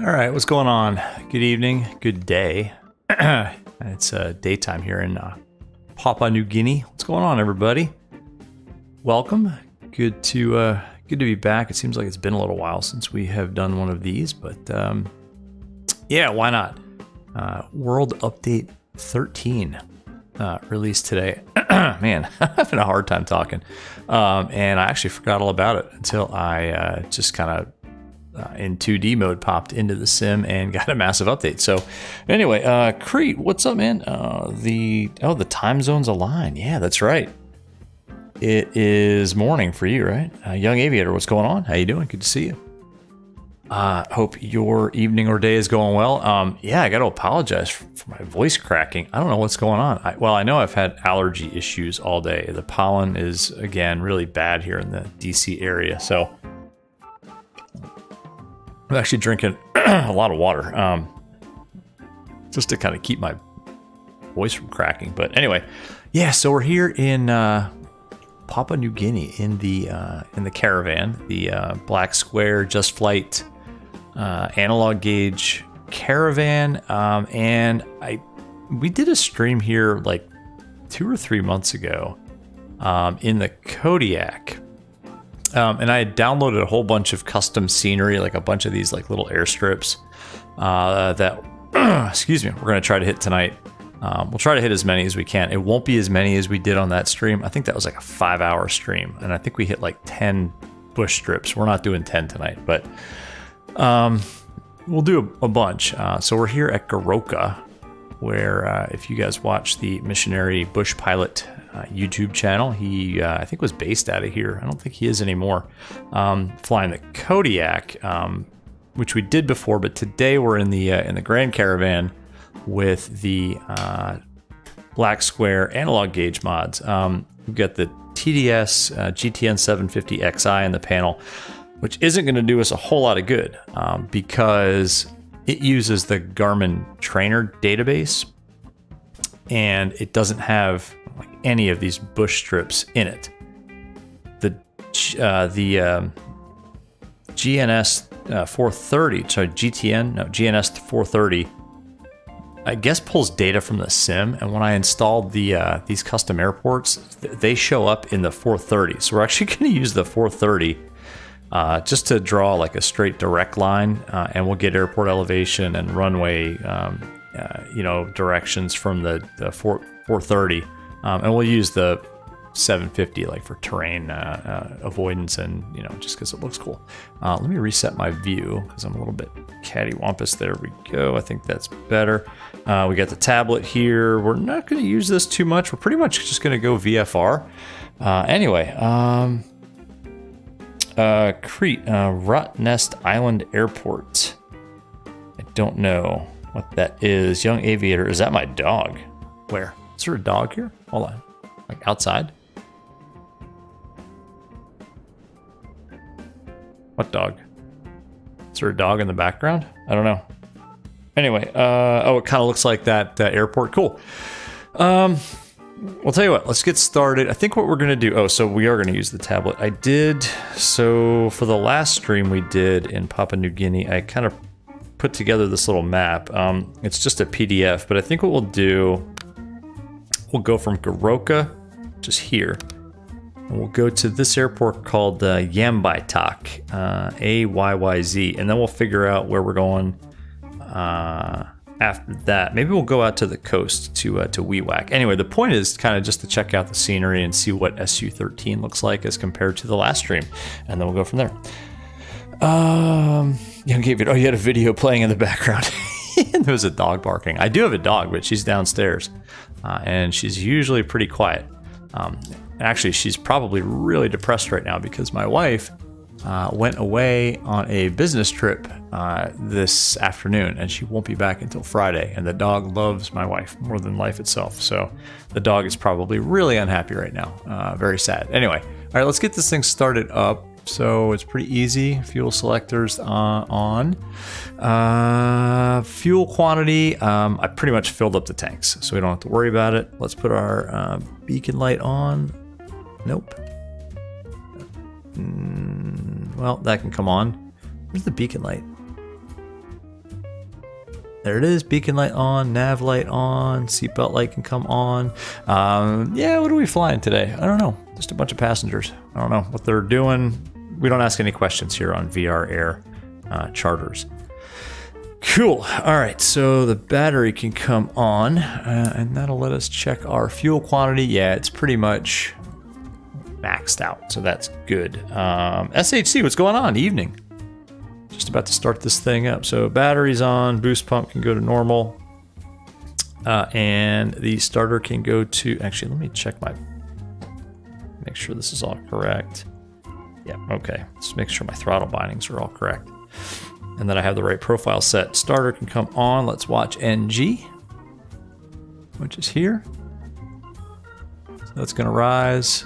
All right, what's going on? Good evening, good day. It's daytime here in Papua New Guinea. What's going on, everybody? Welcome. Good to be back. It seems like it's been a little while since we have done one of these, but yeah, why not? World Update 13 released today. Man, I'm having a hard time talking, and I actually forgot all about it until I just kind of in 2D mode popped into the sim and got a massive update. So anyway, Crete, what's up, man? The time zones align. Yeah, that's right. It is morning for you, right? Young Aviator, what's going on? How you doing? Good to see you. Hope your evening or day is going well. Yeah, I got to apologize for my voice cracking. I don't know what's going on. I know I've had allergy issues all day. The pollen is, again, really bad here in the DC area. So I'm actually drinking a lot of water just to kind of keep my voice from cracking. But anyway, yeah, so we're here in Papua New Guinea in the caravan, the BlackSquare JustFlight Analog Gauge Caravan, and we did a stream here like 2 or 3 months ago in the Kodiak. And I had downloaded a whole bunch of custom scenery, like a bunch of these like little airstrips that, excuse me, we're going to try to hit tonight. We'll try to hit as many as we can. It won't be as many as we did on that stream. I think that was like a 5-hour stream, and I think we hit like 10 bush strips. We're not doing 10 tonight, but we'll do a bunch. So we're here at Goroka, where if you guys watch the Missionary Bush Pilot YouTube channel, he I think was based out of here. I don't think he is anymore. Flying the Kodiak, which we did before, but today we're in the Grand Caravan with the BlackSquare analog gauge mods. We've got the TDS GTN 750 XI in the panel, which isn't going to do us a whole lot of good because it uses the Garmin trainer database, and it doesn't have like any of these bush strips in it. The GNS 430, sorry, GNS 430, I guess pulls data from the sim, and when I installed these custom airports, they show up in the 430. So we're actually going to use the 430 just to draw like a straight direct line, and we'll get airport elevation and runway, directions from the 430, and we'll use the 750 like for terrain avoidance and just because it looks cool. Let me reset my view because I'm a little bit cattywampus. There we go. I think that's better. We got the tablet here. We're not going to use this too much. We're pretty much just going to go VFR. Anyway, Crete, Rot Nest Island Airport. I don't know what that is. Young Aviator, is that my dog? Where? Is there a dog here? Hold on. Like outside? What dog? Is there a dog in the background? I don't know. Anyway, oh, it kind of looks like that airport. Cool. I'll tell you what, let's get started. I think what we're going to do, so we are going to use the tablet. So for the last stream we did in Papua New Guinea, I kind of put together this little map. It's just a PDF, but I think what we'll do, we'll go from Goroka, just here, and we'll go to this airport called Yambaitak, AYYZ, and then we'll figure out where we're going after that. Maybe we'll go out to the coast to Wewak. Anyway, the point is kind of just to check out the scenery and see what SU-13 looks like as compared to the last stream, and then we'll go from there. Young David, you had a video playing in the background. And there was a dog barking. I do have a dog, but she's downstairs, and she's usually pretty quiet. Actually, she's probably really depressed right now because my wife went away on a business trip this afternoon, and she won't be back until Friday, and the dog loves my wife more than life itself, so the dog is probably really unhappy right now. Very sad. Anyway, all right, let's get this thing started up. So it's pretty easy. Fuel selectors on. Fuel quantity, I pretty much filled up the tanks, so we don't have to worry about it. Let's put our beacon light on. Nope. Well, that can come on. Where's the beacon light? there it is. Beacon light on, nav light on, seatbelt light can come on. Yeah, what are we flying today? I don't know. Just a bunch of passengers. I don't know what they're doing. We don't ask any questions here on VR Air charters. Cool. All right, so the battery can come on, and that'll let us check our fuel quantity. Yeah, it's pretty much maxed out, so that's good. SHC, what's going on? Evening. Just about to start this thing up. So battery's on, boost pump can go to normal, and the starter can go to, actually, let me check make sure this is all correct. Yeah, okay. Let's make sure my throttle bindings are all correct. And that I have the right profile set. Starter can come on. Let's watch NG, which is here. So that's going to rise,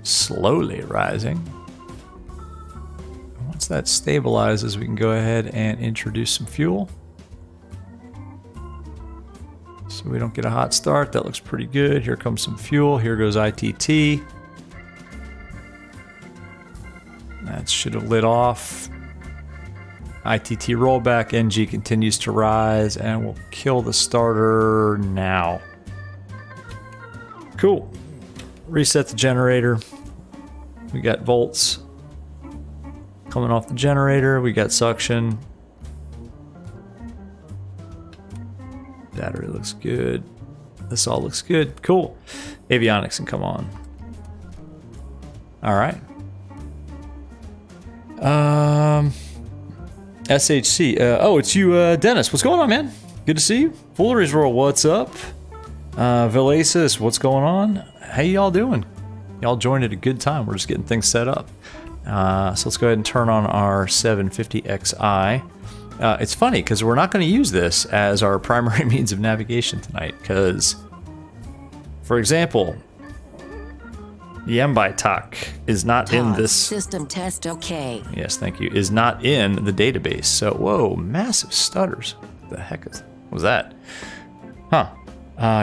slowly rising. Once that stabilizes, we can go ahead and introduce some fuel. So we don't get a hot start. That looks pretty good. Here comes some fuel. Here goes ITT. That should have lit off. ITT rollback. NG continues to rise, and we'll kill the starter now. Cool. Reset the generator. We got volts coming off the generator. We got suction. Battery looks good. This all looks good. Cool. Avionics can come on. All right. SHC. Oh, it's you, Dennis. What's going on, man? Good to see you. Fooleries Roll, what's up? Villasis, what's going on? How y'all doing? Y'all joined at a good time. We're just getting things set up. So let's go ahead and turn on our 750XI. It's funny because we're not going to use this as our primary means of navigation tonight because, for example, Gigabyte is not in this system test. Okay. Yes, thank you. Is not in the database. So, whoa, massive stutters. What the heck was that? Huh.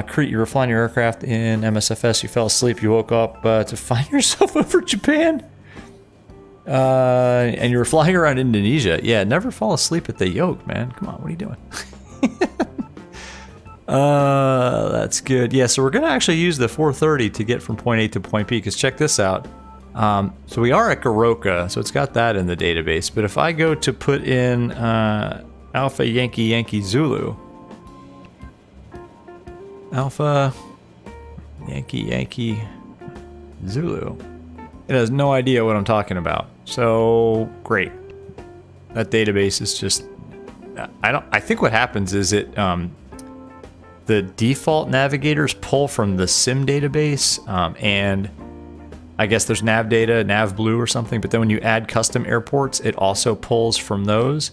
Crete, you were flying your aircraft in MSFS. You fell asleep. You woke up to find yourself over Japan. And you were flying around Indonesia. Yeah, never fall asleep at the yoke, man. Come on, what are you doing? That's good. Yeah, so we're going to actually use the 430 to get from point A to point B, because check this out. So we are at Garoka, so it's got that in the database. But if I go to put in Alpha Yankee Yankee Zulu, Alpha Yankee Yankey Zulu, it has no idea what I'm talking about. So great. That database is just, I think what happens is the default navigators pull from the sim database, and I guess there's nav data, nav blue or something, but then when you add custom airports, it also pulls from those.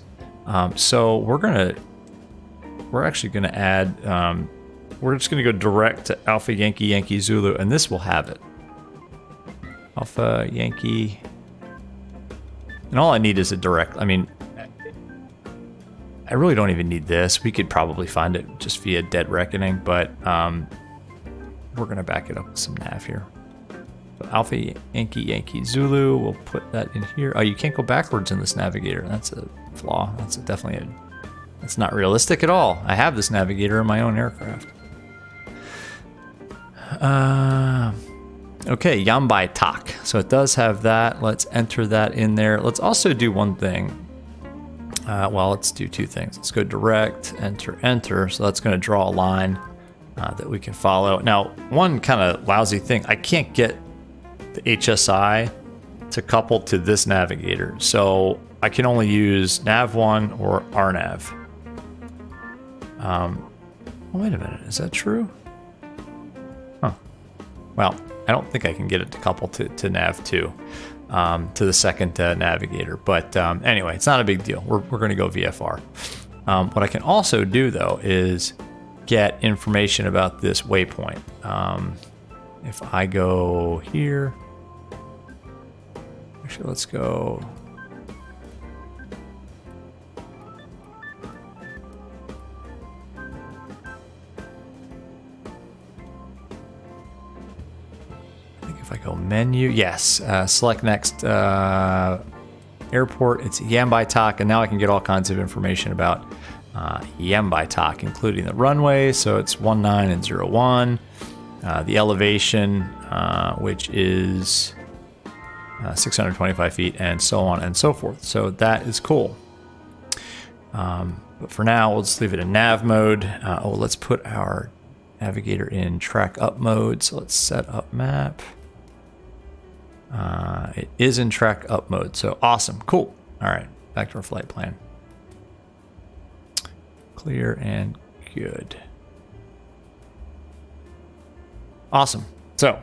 So we're actually gonna add, we're just gonna go direct to Alpha Yankee Yankee Zulu, and this will have it. Alpha Yankee, and all I need is a direct, I mean, I really don't even need this. We could probably find it just via Dead Reckoning, but we're gonna back it up with some nav here. So Alpha Yankee Yankee Zulu, we'll put that in here. Oh, you can't go backwards in this navigator. That's a flaw. That's that's not realistic at all. I have this navigator in my own aircraft. Okay, Gigabyte. So it does have that. Let's enter that in there. Let's also do one thing. Well, let's do two things. Let's go direct, enter, enter. So that's going to draw a line that we can follow. Now, one kind of lousy thing, I can't get the HSI to couple to this navigator. So I can only use nav1 or RNAV. Wait a minute, is that true? Huh. Well, I don't think I can get it to couple to nav2. To the second navigator, but anyway, it's not a big deal. We're going to go VFR. What I can also do though is get information about this waypoint. If I go here, actually let's go. If I go menu, yes, select next airport, it's Gigabyte, and now I can get all kinds of information about Yambaitak, including the runway, so it's 19 and 01. The elevation, which is 625 feet, and so on and so forth. So that is cool. But for now, we'll just leave it in nav mode. Let's put our navigator in track up mode. So let's set up map. It is in track up mode, so awesome, cool. All right, back to our flight plan. Clear and good. Awesome. So,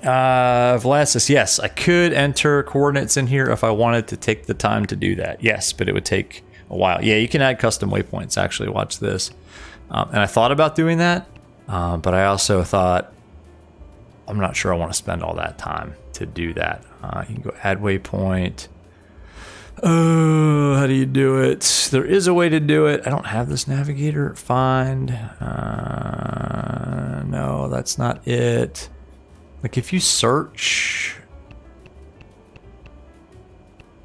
Velasquez, yes, I could enter coordinates in here if I wanted to take the time to do that. Yes, but it would take a while. Yeah, you can add custom waypoints, actually. Watch this. And I thought about doing that, but I also thought, I'm not sure I want to spend all that time to do that. You can go add waypoint. Oh, how do you do it? There is a way to do it. I don't have this navigator. Find. No, that's not it. Like if you search,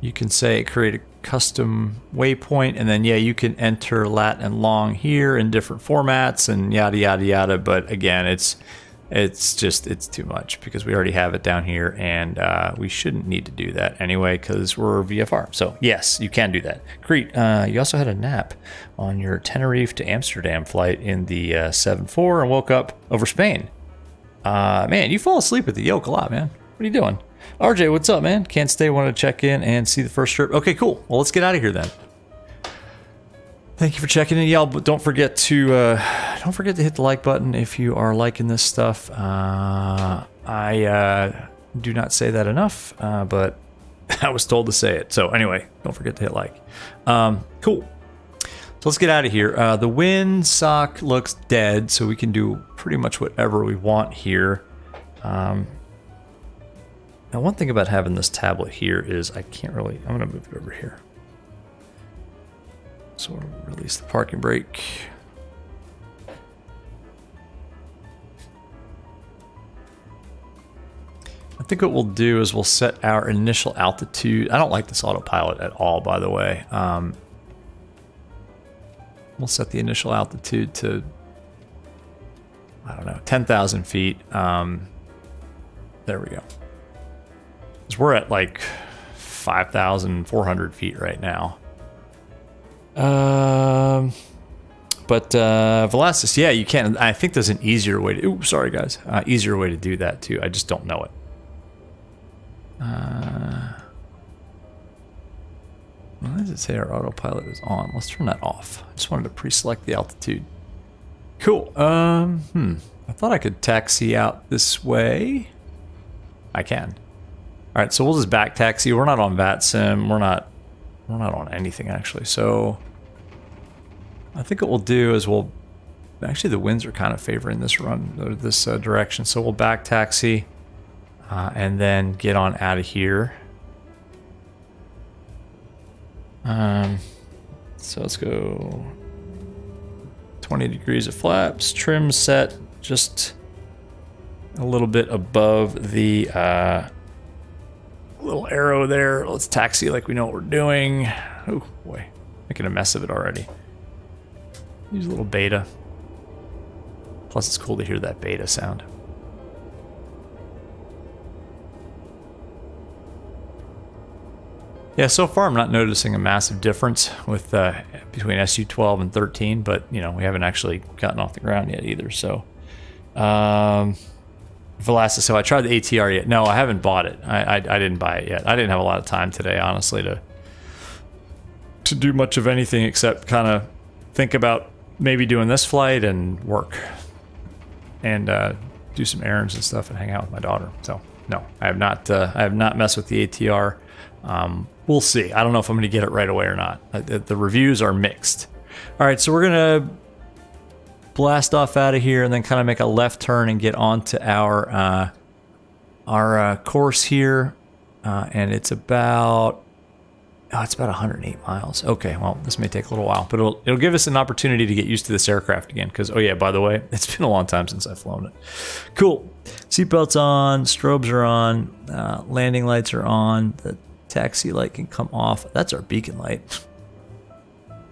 you can say create a custom waypoint, and then yeah, you can enter lat and long here in different formats and yada yada yada. But again, it's too much because we already have it down here, and we shouldn't need to do that anyway because we're VFR. So yes, you can do that. Great. You also had a nap on your Tenerife to Amsterdam flight in the 7-4 and woke up over Spain. Man, you fall asleep at the yoke a lot, man. What are you doing? RJ, what's up, man? Can't stay. Wanted to check in and see the first strip. Okay, cool. Well, let's get out of here then. Thank you for checking in, y'all. But don't forget to hit the like button if you are liking this stuff. I do not say that enough, but I was told to say it. So anyway, don't forget to hit like. Cool. So let's get out of here. The wind sock looks dead, so we can do pretty much whatever we want here. Now, one thing about having this tablet here is I can't really. I'm going to move it over here. So we'll release the parking brake. I think what we'll do is we'll set our initial altitude. I don't like this autopilot at all, by the way. We'll set the initial altitude to, I don't know, 10,000 feet. There we go. Because we're at like 5,400 feet right now. But Velasquez, yeah, you can. I think there's an easier way to. Ooh, sorry guys, easier way to do that too. I just don't know it. Why does it say our autopilot is on? Let's turn that off. I just wanted to pre-select the altitude. Cool. I thought I could taxi out this way. I can. All right, so we'll just back taxi. We're not on VATSIM. We're not on anything actually. So I think what we'll do is actually the winds are kind of favoring this direction. So we'll back taxi and then get on out of here. So let's go 20 degrees of flaps, trim set just a little bit above the little arrow there. Let's taxi like we know what we're doing. Oh boy, making a mess of it already. Use a little beta. Plus it's cool to hear that beta sound. Yeah, so far I'm not noticing a massive difference with between SU-12 and 13, but you know, we haven't actually gotten off the ground yet either. So Velasquez, so I tried the ATR yet. No, I haven't bought it. I didn't buy it yet. I didn't have a lot of time today, honestly, to do much of anything except kind of think about maybe doing this flight and work and do some errands and stuff and hang out with my daughter. So no, I have not messed with the ATR. We'll see. I don't know if I'm going to get it right away or not. The reviews are mixed. All right, so we're going to blast off out of here and then kind of make a left turn and get onto our course here. And it's about 108 miles. Okay, well, this may take a little while, but it'll give us an opportunity to get used to this aircraft again. Because, oh yeah, by the way, it's been a long time since I've flown it. Cool. Seatbelts on, strobes are on, landing lights are on. The taxi light can come off. That's our beacon light.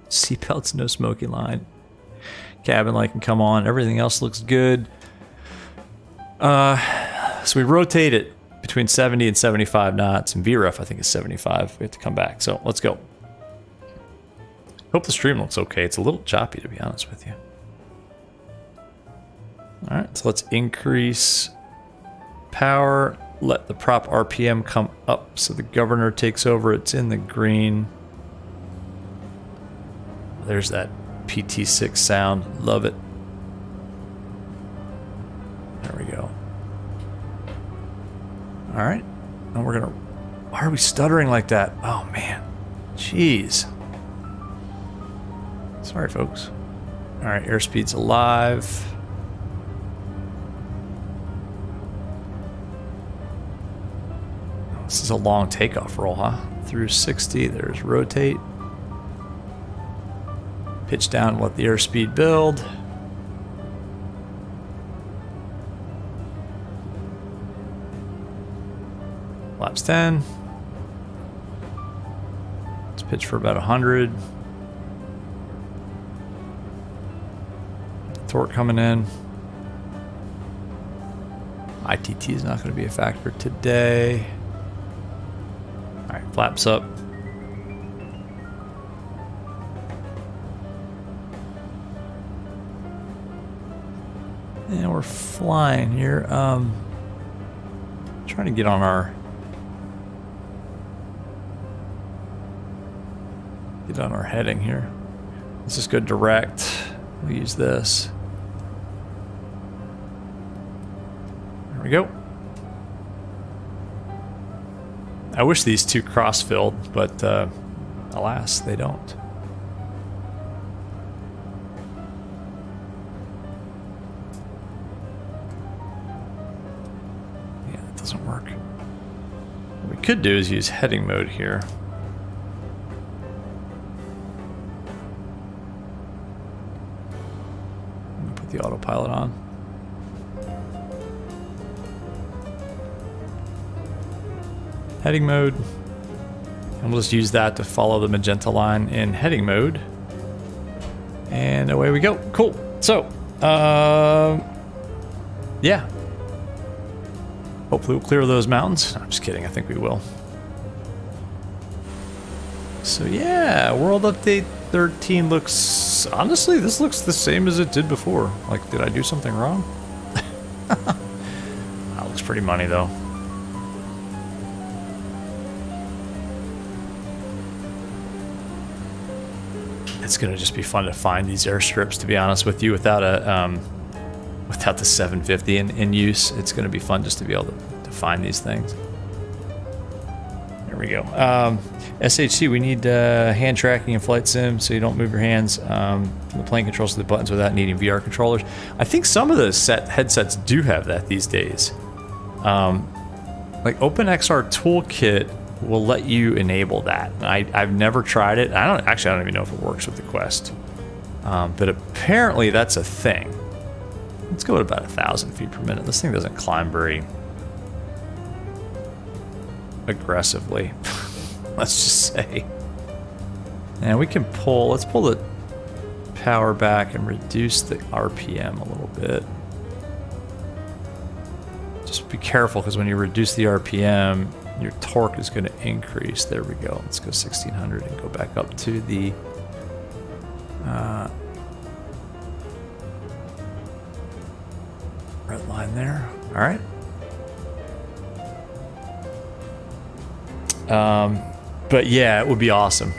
Seatbelts, no smoking line. Cabin light can come on. Everything else looks good. So we rotate it between 70 and 75 knots, and VREF I think is 75. We have to come back, so let's go. Hope the stream looks okay. It's a little choppy, to be honest with you. All right, so let's increase power. Let the prop RPM come up so the governor takes over. It's in the green. There's that PT6 sound. Love it. There we go. All right. And we're going to... Why are we stuttering like that? Oh, man. Jeez. Sorry, folks. All right, airspeed's alive. This is a long takeoff roll, huh? Through 60, there's rotate. Pitch down, let the airspeed build. Flaps 10. Let's pitch for about 100. Torque coming in. ITT is not going to be a factor today. All right, flaps up. And we're flying here. Trying to get on our heading here. Let's just go direct. We'll use this. There we go. I wish these two cross-filled, but alas, they don't. Yeah, that doesn't work. What we could do is use heading mode here. Put the autopilot on. Heading mode, and we'll just use that to follow the magenta line in heading mode, and away we go. Cool. So yeah, hopefully we'll clear those mountains. I'm just kidding, I think we will. So yeah, world update 13 looks, honestly, this looks the same as it did before. Like, did I do something wrong? That looks pretty money though. It's gonna just be fun to find these airstrips, to be honest with you, without the 750 in use. It's gonna be fun just to be able to find these things. There we go. SHC, we need hand tracking and flight sim so you don't move your hands from the plane controls to the buttons without needing VR controllers. I think some of the headsets do have that these days. Like OpenXR Toolkit will let you enable that. I've never tried it. I don't even know if it works with the Quest. But apparently that's a thing. Let's go at about 1,000 feet per minute. This thing doesn't climb very aggressively. Let's just say. And we can pull, let's pull the power back and reduce the RPM a little bit. Just be careful, because when you reduce the RPM, your torque is going to increase. There we go. Let's go 1600 and go back up to the red line there. All right. But yeah, it would be awesome.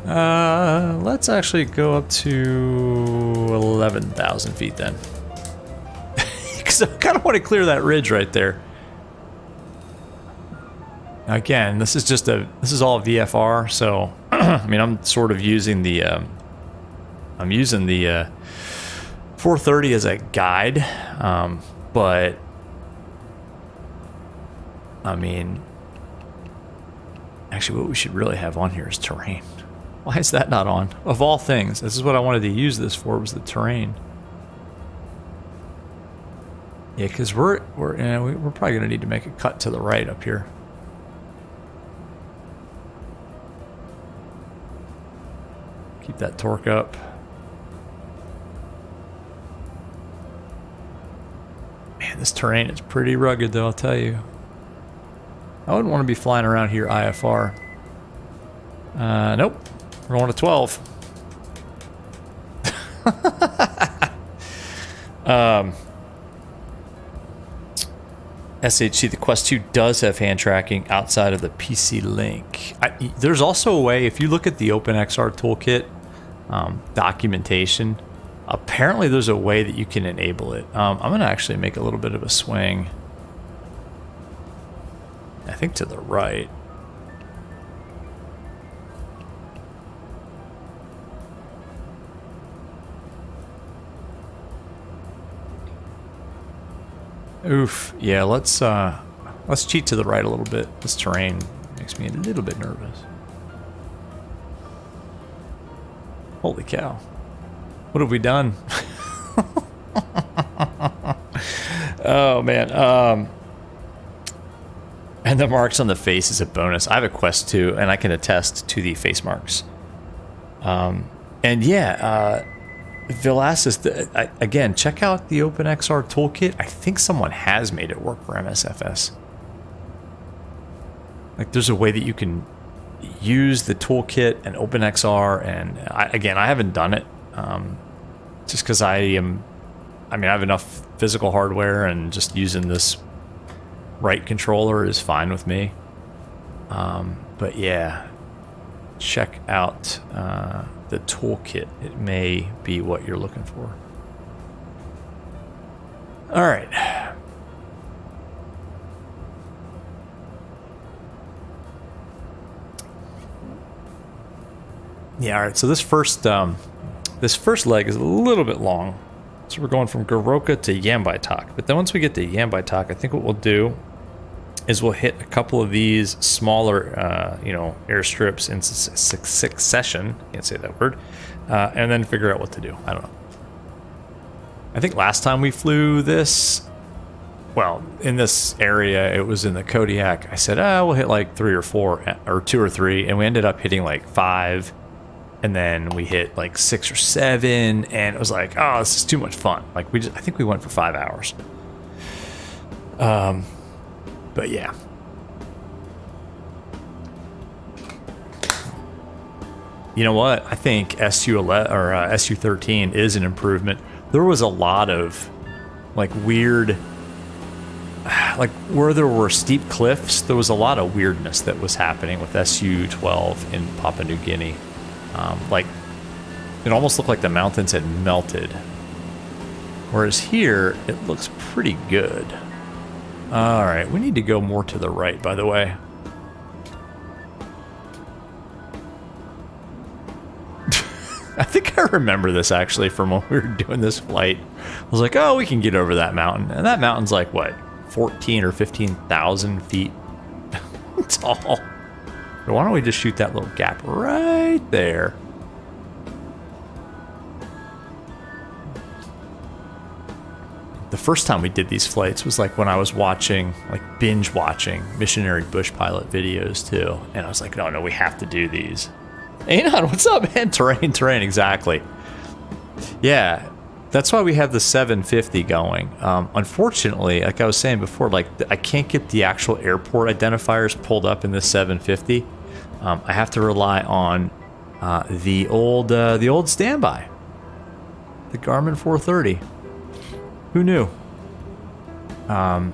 Let's actually go up to 11,000 feet then. Because I kind of want to clear that ridge right there. Again, this is all VFR, so I mean, I'm sort of using the 430 as a guide, but I mean, actually what we should really have on here is terrain. Why is that not on? Of all things, this is what I wanted to use this for, was the terrain. Yeah, because we're probably going to need to make a cut to the right up here. Keep that torque up. Man, this terrain is pretty rugged though, I'll tell you. I wouldn't want to be flying around here IFR. Nope. We're going to 12. SHC, the Quest 2 does have hand tracking outside of the PC link. There's also a way, if you look at the OpenXR toolkit documentation, apparently there's a way that you can enable it. I'm going to actually make a little bit of a swing. I think to the right. Oof. Yeah, let's cheat to the right a little bit. This terrain makes me a little bit nervous. Holy cow. What have we done? Oh man. And the marks on the face is a bonus. I have a Quest 2 and I can attest to the face marks. And yeah, Villasis, again, check out the OpenXR toolkit. I think someone has made it work for MSFS. Like, there's a way that you can use the toolkit and OpenXR, and I haven't done it, just because I have enough physical hardware, and just using this right controller is fine with me. But yeah, check out the toolkit. It may be what you're looking for. All right. Yeah, all right. So this first leg is a little bit long. So we're going from Goroka to Yambaitak. But then once we get to Yambaitak, I think what we'll do is we'll hit a couple of these smaller, airstrips in succession. Can't say that word. And then figure out what to do. I don't know. I think last time we flew this, well, in this area, it was in the Kodiak. I said, we'll hit like 3 or 4, or 2 or 3, and we ended up hitting like 5. And then we hit like 6 or 7, and it was like, oh, this is too much fun. Like I think we went for 5 hours. But yeah. You know what? I think SU11 or SU13 is an improvement. There was a lot of like weird, like where there were steep cliffs, there was a lot of weirdness that was happening with SU12 in Papua New Guinea. Like it almost looked like the mountains had melted. Whereas here, it looks pretty good. All right, we need to go more to the right, by the way. I think I remember this actually from when we were doing this flight. I was like, oh, we can get over that mountain. And that mountain's like, what, 14 or 15,000 feet tall. So why don't we just shoot that little gap right there? The first time we did these flights was like when I was watching, like binge watching missionary bush pilot videos too. And I was like, no, we have to do these. Anon, what's up, man? Terrain, exactly. Yeah, that's why we have the 750 going. Unfortunately, like I was saying before, like I can't get the actual airport identifiers pulled up in this 750. I have to rely on the old standby, the Garmin 430. Who knew? To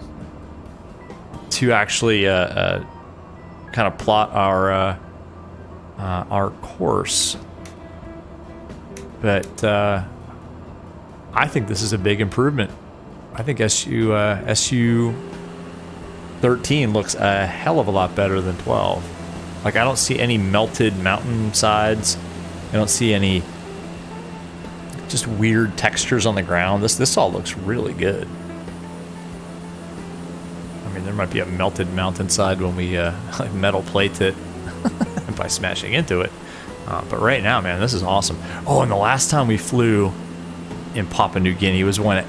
actually kind of plot our course, but I think this is a big improvement. I think SU13 looks a hell of a lot better than 12. Like I don't see any melted mountain sides. I don't see any just weird textures on the ground. This all looks really good. I mean, there might be a melted mountainside when we like metal plate it by smashing into it. But right now, man, this is awesome. Oh, and the last time we flew in Papua New Guinea was when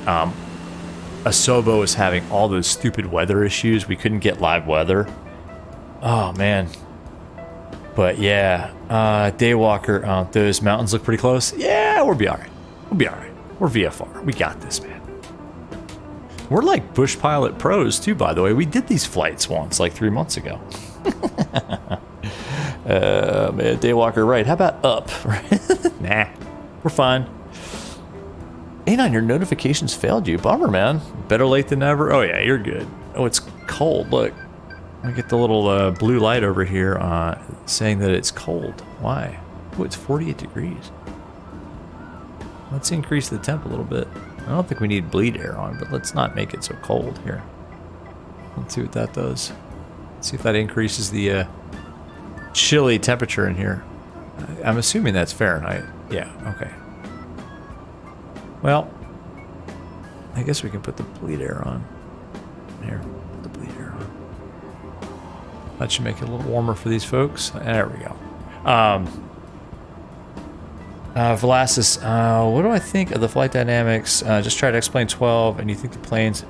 Asobo was having all those stupid weather issues. We couldn't get live weather. Oh, man. But yeah, Daywalker, those mountains look pretty close. Yeah, we'll be all right. We'll be all right. We're VFR. We got this, man. We're like Bush Pilot pros too, by the way. We did these flights once, like 3 months ago. Man, Daywalker, right. How about up? Nah, we're fine. A9, your notifications failed you. Bummer, man. Better late than never. Oh, yeah, you're good. Oh, it's cold. Look. I get the little blue light over here saying that it's cold. Why? Oh, it's 48 degrees. Let's increase the temp a little bit. I don't think we need bleed air on, but let's not make it so cold here. Let's see what that does. Let's see if that increases the chilly temperature in here. I'm assuming that's Fahrenheit. Yeah, okay. Well, I guess we can put the bleed air on. Here, put the bleed air on. That should make it a little warmer for these folks. There we go. Velasquez, what do I think of the flight dynamics? Just try to explain 12, and you think the planes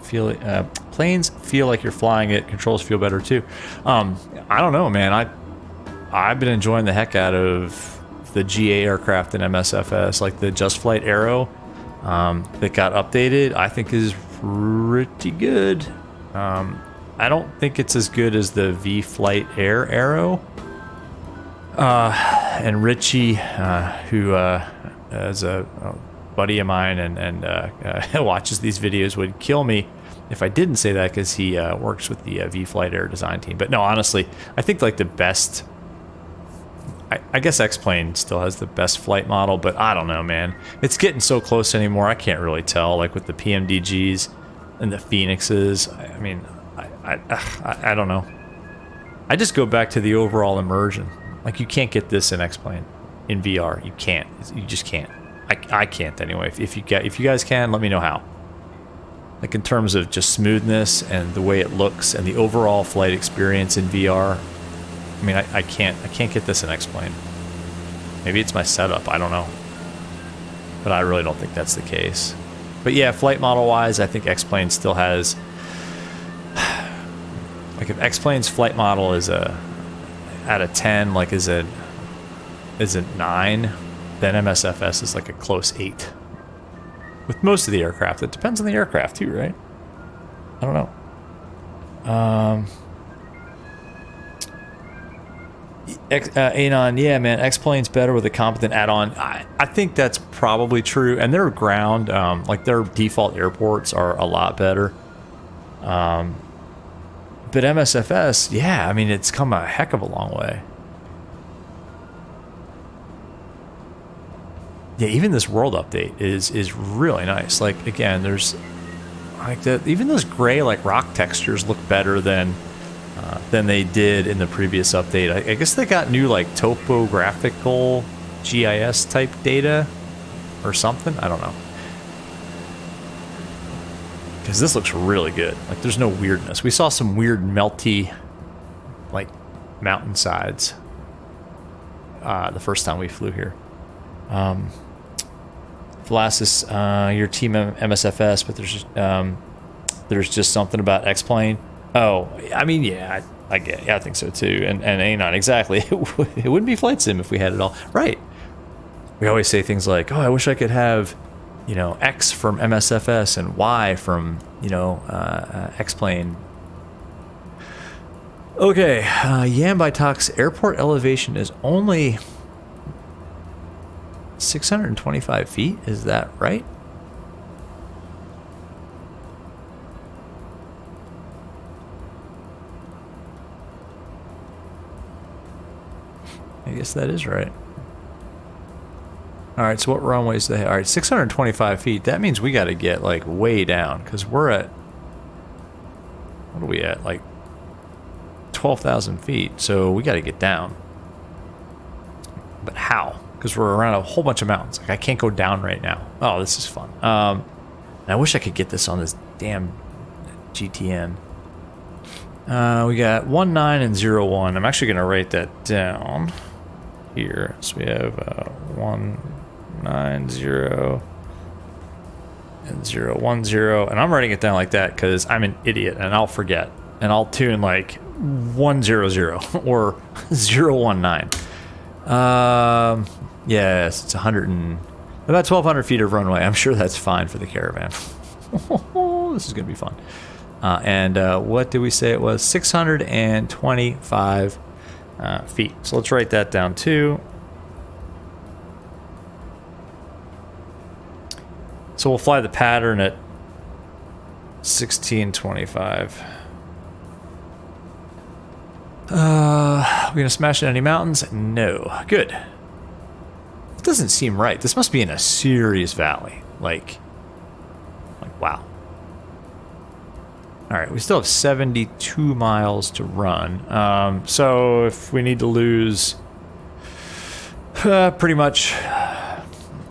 feel like you're flying it. Controls feel better too. I don't know, man. I've been enjoying the heck out of the GA aircraft in MSFS, like the JustFlight Aero that got updated. I think is pretty good. I don't think it's as good as the V-Flight Air Aero. And Richie, who is a buddy of mine and watches these videos, would kill me if I didn't say that, because he works with the V-Flight Air design team. But no, honestly, I think like the best... I guess X-Plane still has the best flight model, but I don't know, man. It's getting so close anymore, I can't really tell. Like with the PMDGs and the Phoenixes, I mean, I don't know. I just go back to the overall immersion. Like, you can't get this in X-Plane in VR. You can't. You just can't. I can't anyway. If you guys can, let me know how. Like in terms of just smoothness and the way it looks and the overall flight experience in VR. I mean, I can't get this in X-Plane. Maybe it's my setup. I don't know. But I really don't think that's the case. But yeah, flight model wise, I think X-Plane still has. Like if X-Plane's flight model is a out of 10, like is a 9, then MSFS is like a close 8. With most of the aircraft, it depends on the aircraft too, right? I don't know. Anon, yeah, man, X-Plane's better with a competent add-on. I think that's probably true, and their ground, like their default airports are a lot better. But MSFS, yeah, I mean, it's come a heck of a long way. Yeah, even this world update is really nice. Like, again, there's like even those gray like rock textures look better than they did in the previous update. I guess they got new like topographical GIS type data or something. I don't know. Because this looks really good. Like, there's no weirdness. We saw some weird melty, like, mountainsides the first time we flew here. Velasquez, your team MSFS, but there's just something about X-Plane. Oh, I mean, yeah, I get it. Yeah, I think so too. And Anon, exactly. It wouldn't be Flight Sim if we had it all. Right. We always say things like, oh, I wish I could have, you know, X from MSFS and Y from, you know, X-Plane. Okay, Yambai airport elevation is only 625 feet. Is that right? I guess that is right. All right, so what runways do they have? All right, 625 feet. That means we got to get like way down, because we're at, what are we at? Like 12,000 feet. So we got to get down. But how? Because we're around a whole bunch of mountains. Like, I can't go down right now. Oh, this is fun. And I wish I could get this on this damn GTN. We got 19 and 01. I'm actually going to write that down here. So we have 190 and 010. And I'm writing it down like that because I'm an idiot and I'll forget. And I'll tune like 100 or 019. Yes, it's 100 and about 1,200 feet of runway. I'm sure that's fine for the Caravan. This is gonna be fun. And what did we say it was? 625 feet. So let's write that down too. So we'll fly the pattern at 1625. We're gonna smash into any mountains? No. Good. It doesn't seem right. This must be in a serious valley. Like wow. All right, we still have 72 miles to run. So if we need to lose pretty much,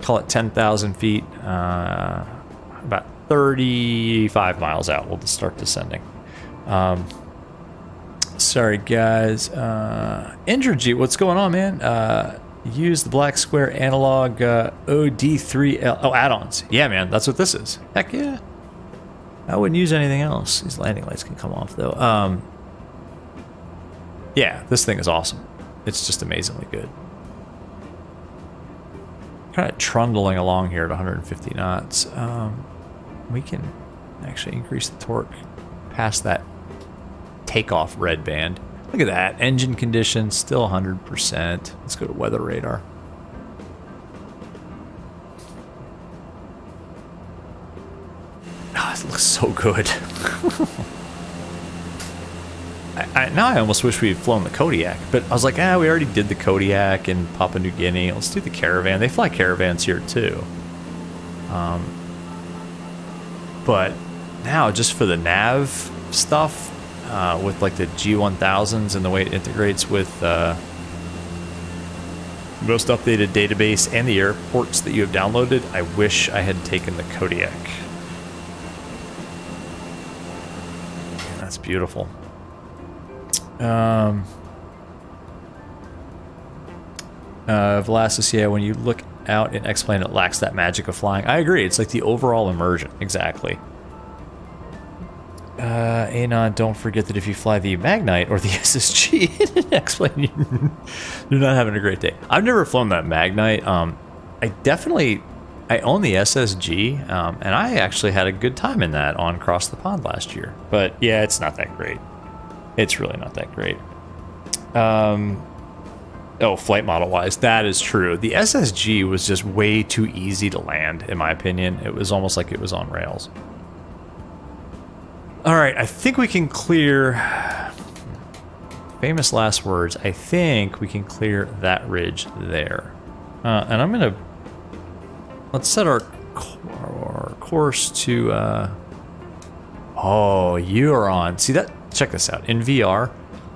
call it 10,000 feet, about 35 miles out, we'll start descending. Sorry, guys. Energy, what's going on, man? Use the BlackSquare Analog OD3L. Oh, add-ons. Yeah, man, that's what this is. Heck yeah. I wouldn't use anything else. These landing lights can come off, though. Yeah, this thing is awesome. It's just amazingly good. Kind of trundling along here at 150 knots. We can actually increase the torque past that takeoff red band. Look at that. Engine condition, still 100%. Let's go to weather radar. Oh, it looks so good. Now I almost wish we had flown the Kodiak, but I was like, we already did the Kodiak in Papua New Guinea. Let's do the Caravan. They fly Caravans here too. But now just for the nav stuff, with like the G1000s and the way it integrates with most updated database and the airports that you have downloaded, I wish I had taken the Kodiak. That's beautiful. Velasquez, yeah, when you look out in X-Plane, it lacks that magic of flying. I agree. It's like the overall immersion. Exactly. Anon, don't forget that if you fly the Magnite or the SSG in X-Plane, you're not having a great day. I've never flown that Magnite. I own the SSG, and I actually had a good time in that on Cross the Pond last year. But yeah, it's not that great. It's really not that great. Oh, flight model wise, that is true. The SSG was just way too easy to land, in my opinion. It was almost like it was on rails. All right, I think we can clear, famous last words, I think we can clear that ridge there. And I'm gonna, let's set our course to, oh, you're on. See that? Check this out. In VR,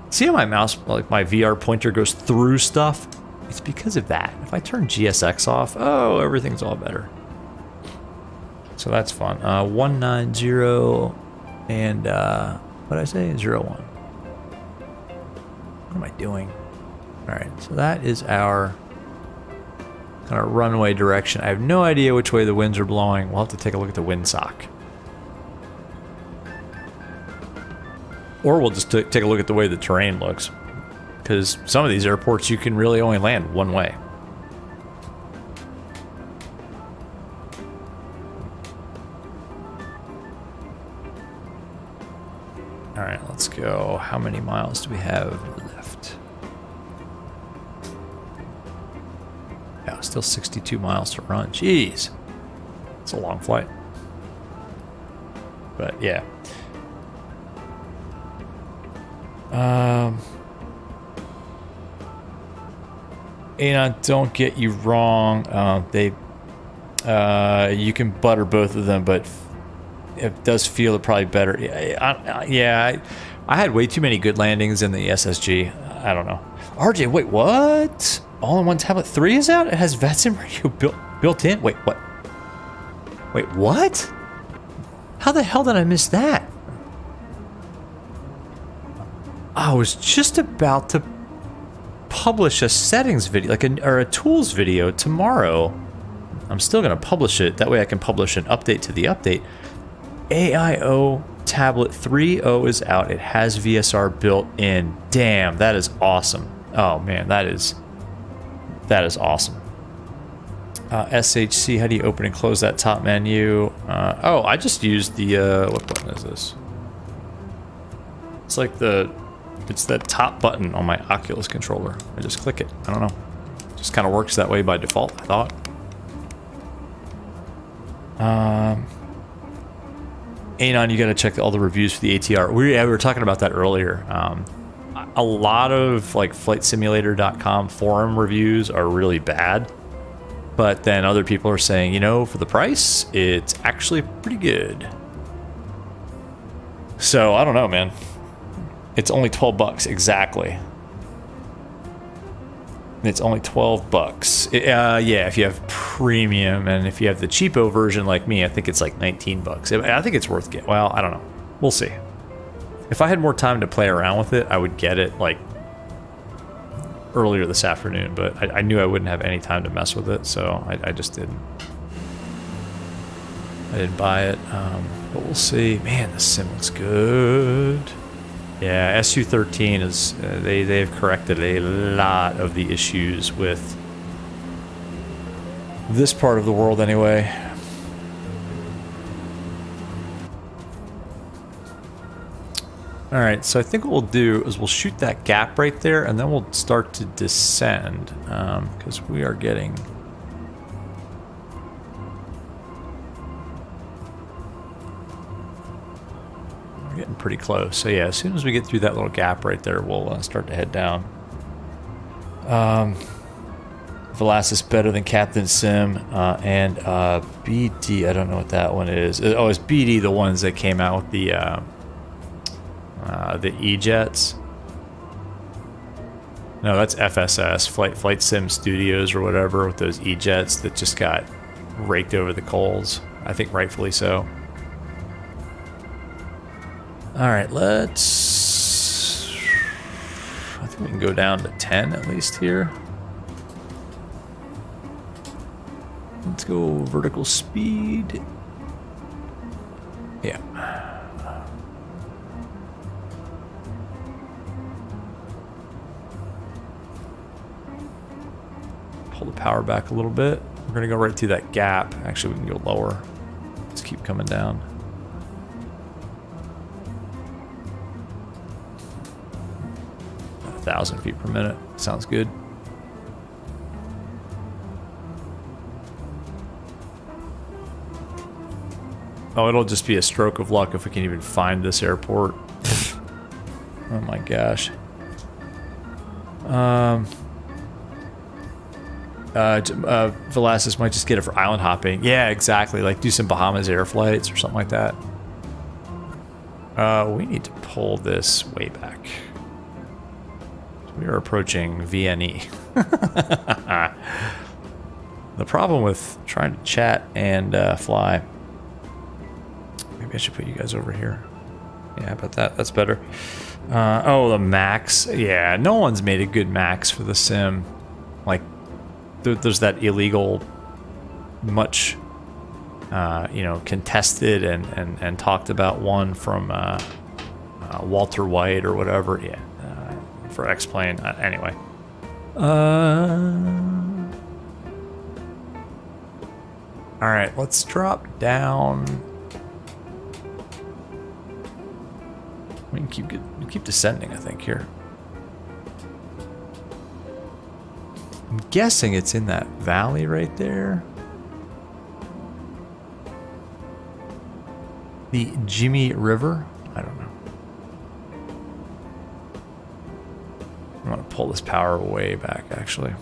see how my mouse, like my VR pointer goes through stuff? It's because of that. If I turn GSX off, oh, everything's all better. So that's fun. 190 and, what did I say? 01. What am I doing? All right, so that is our kind of runway direction. I have no idea which way the winds are blowing. We'll have to take a look at the windsock. Or we'll just take a look at the way the terrain looks. Because some of these airports you can really only land one way. Alright, let's go. How many miles do we have left? Yeah, still 62 miles to run. Jeez. It's a long flight. But yeah. And don't get you wrong. You can butter both of them, but it does feel probably better. I had way too many good landings in the SSG. I don't know. RJ, wait, what? All-in-one Tablet 3 is out? It has VETSIM radio built in? Wait, what? Wait, what? How the hell did I miss that? I was just about to publish a settings video, or a tools video tomorrow. I'm still going to publish it. That way I can publish an update to the update. AIO Tablet 3.0 is out. It has VSR built in. Damn, that is awesome. Oh man, that is That is awesome. SHC, how do you open and close that top menu? Oh, I just used the, what button is this? It's like it's that top button on my Oculus controller. I just click it. I don't know. It just kind of works that way by default, I thought. Anon, you got to check all the reviews for the ATR. We were talking about that earlier. A lot of like flightsimulator.com forum reviews are really bad. But then other people are saying, you know, for the price, it's actually pretty good. So, I don't know, man. It's only 12 bucks, exactly. It's only 12 bucks. Yeah, if you have premium, and if you have the cheapo version like me, I think it's like 19 bucks. I think it's worth getting. Well, I don't know. We'll see. If I had more time to play around with it, I would get it like earlier this afternoon, but I knew I wouldn't have any time to mess with it, so I just didn't. I didn't buy it, but we'll see. Man, the sim looks good. Yeah, SU13 is they've corrected a lot of the issues with this part of the world, anyway. All right, so I think what we'll do is we'll shoot that gap right there, and then we'll start to descend, because we are getting... We're getting pretty close. So yeah, as soon as we get through that little gap right there, we'll start to head down. Velas is better than Captain Sim, and BD, I don't know what that one is. Oh, it's BD, the ones that came out with the E-Jets. No, that's FSS, Flight Sim Studios or whatever, with those E-Jets that just got raked over the coals. I think rightfully so. Alright, I think we can go down to 10 at least here. Let's go vertical speed. Yeah. Pull the power back a little bit. We're gonna go right through that gap. Actually, we can go lower. Let's keep coming down. 1,000 feet per minute. Sounds good. Oh, it'll just be a stroke of luck if we can even find this airport. Oh my gosh. Velasquez might just get it for island hopping. Yeah, exactly. Like do some Bahamas air flights or something like that. We need to pull this way back. We are approaching VNE. The problem with trying to chat and fly. Maybe I should put you guys over here. Yeah, how about that? That's better. Oh, the max. Yeah, no one's made a good max for the sim. Like, there's that illegal, much, contested and talked about one from Walter White or whatever. Yeah, for X-Plane. Anyway. All right, let's drop down. We can keep descending, I think, here. I'm guessing it's in that valley right there. The Jimmy River? I don't know. I'm gonna pull this power way back, actually.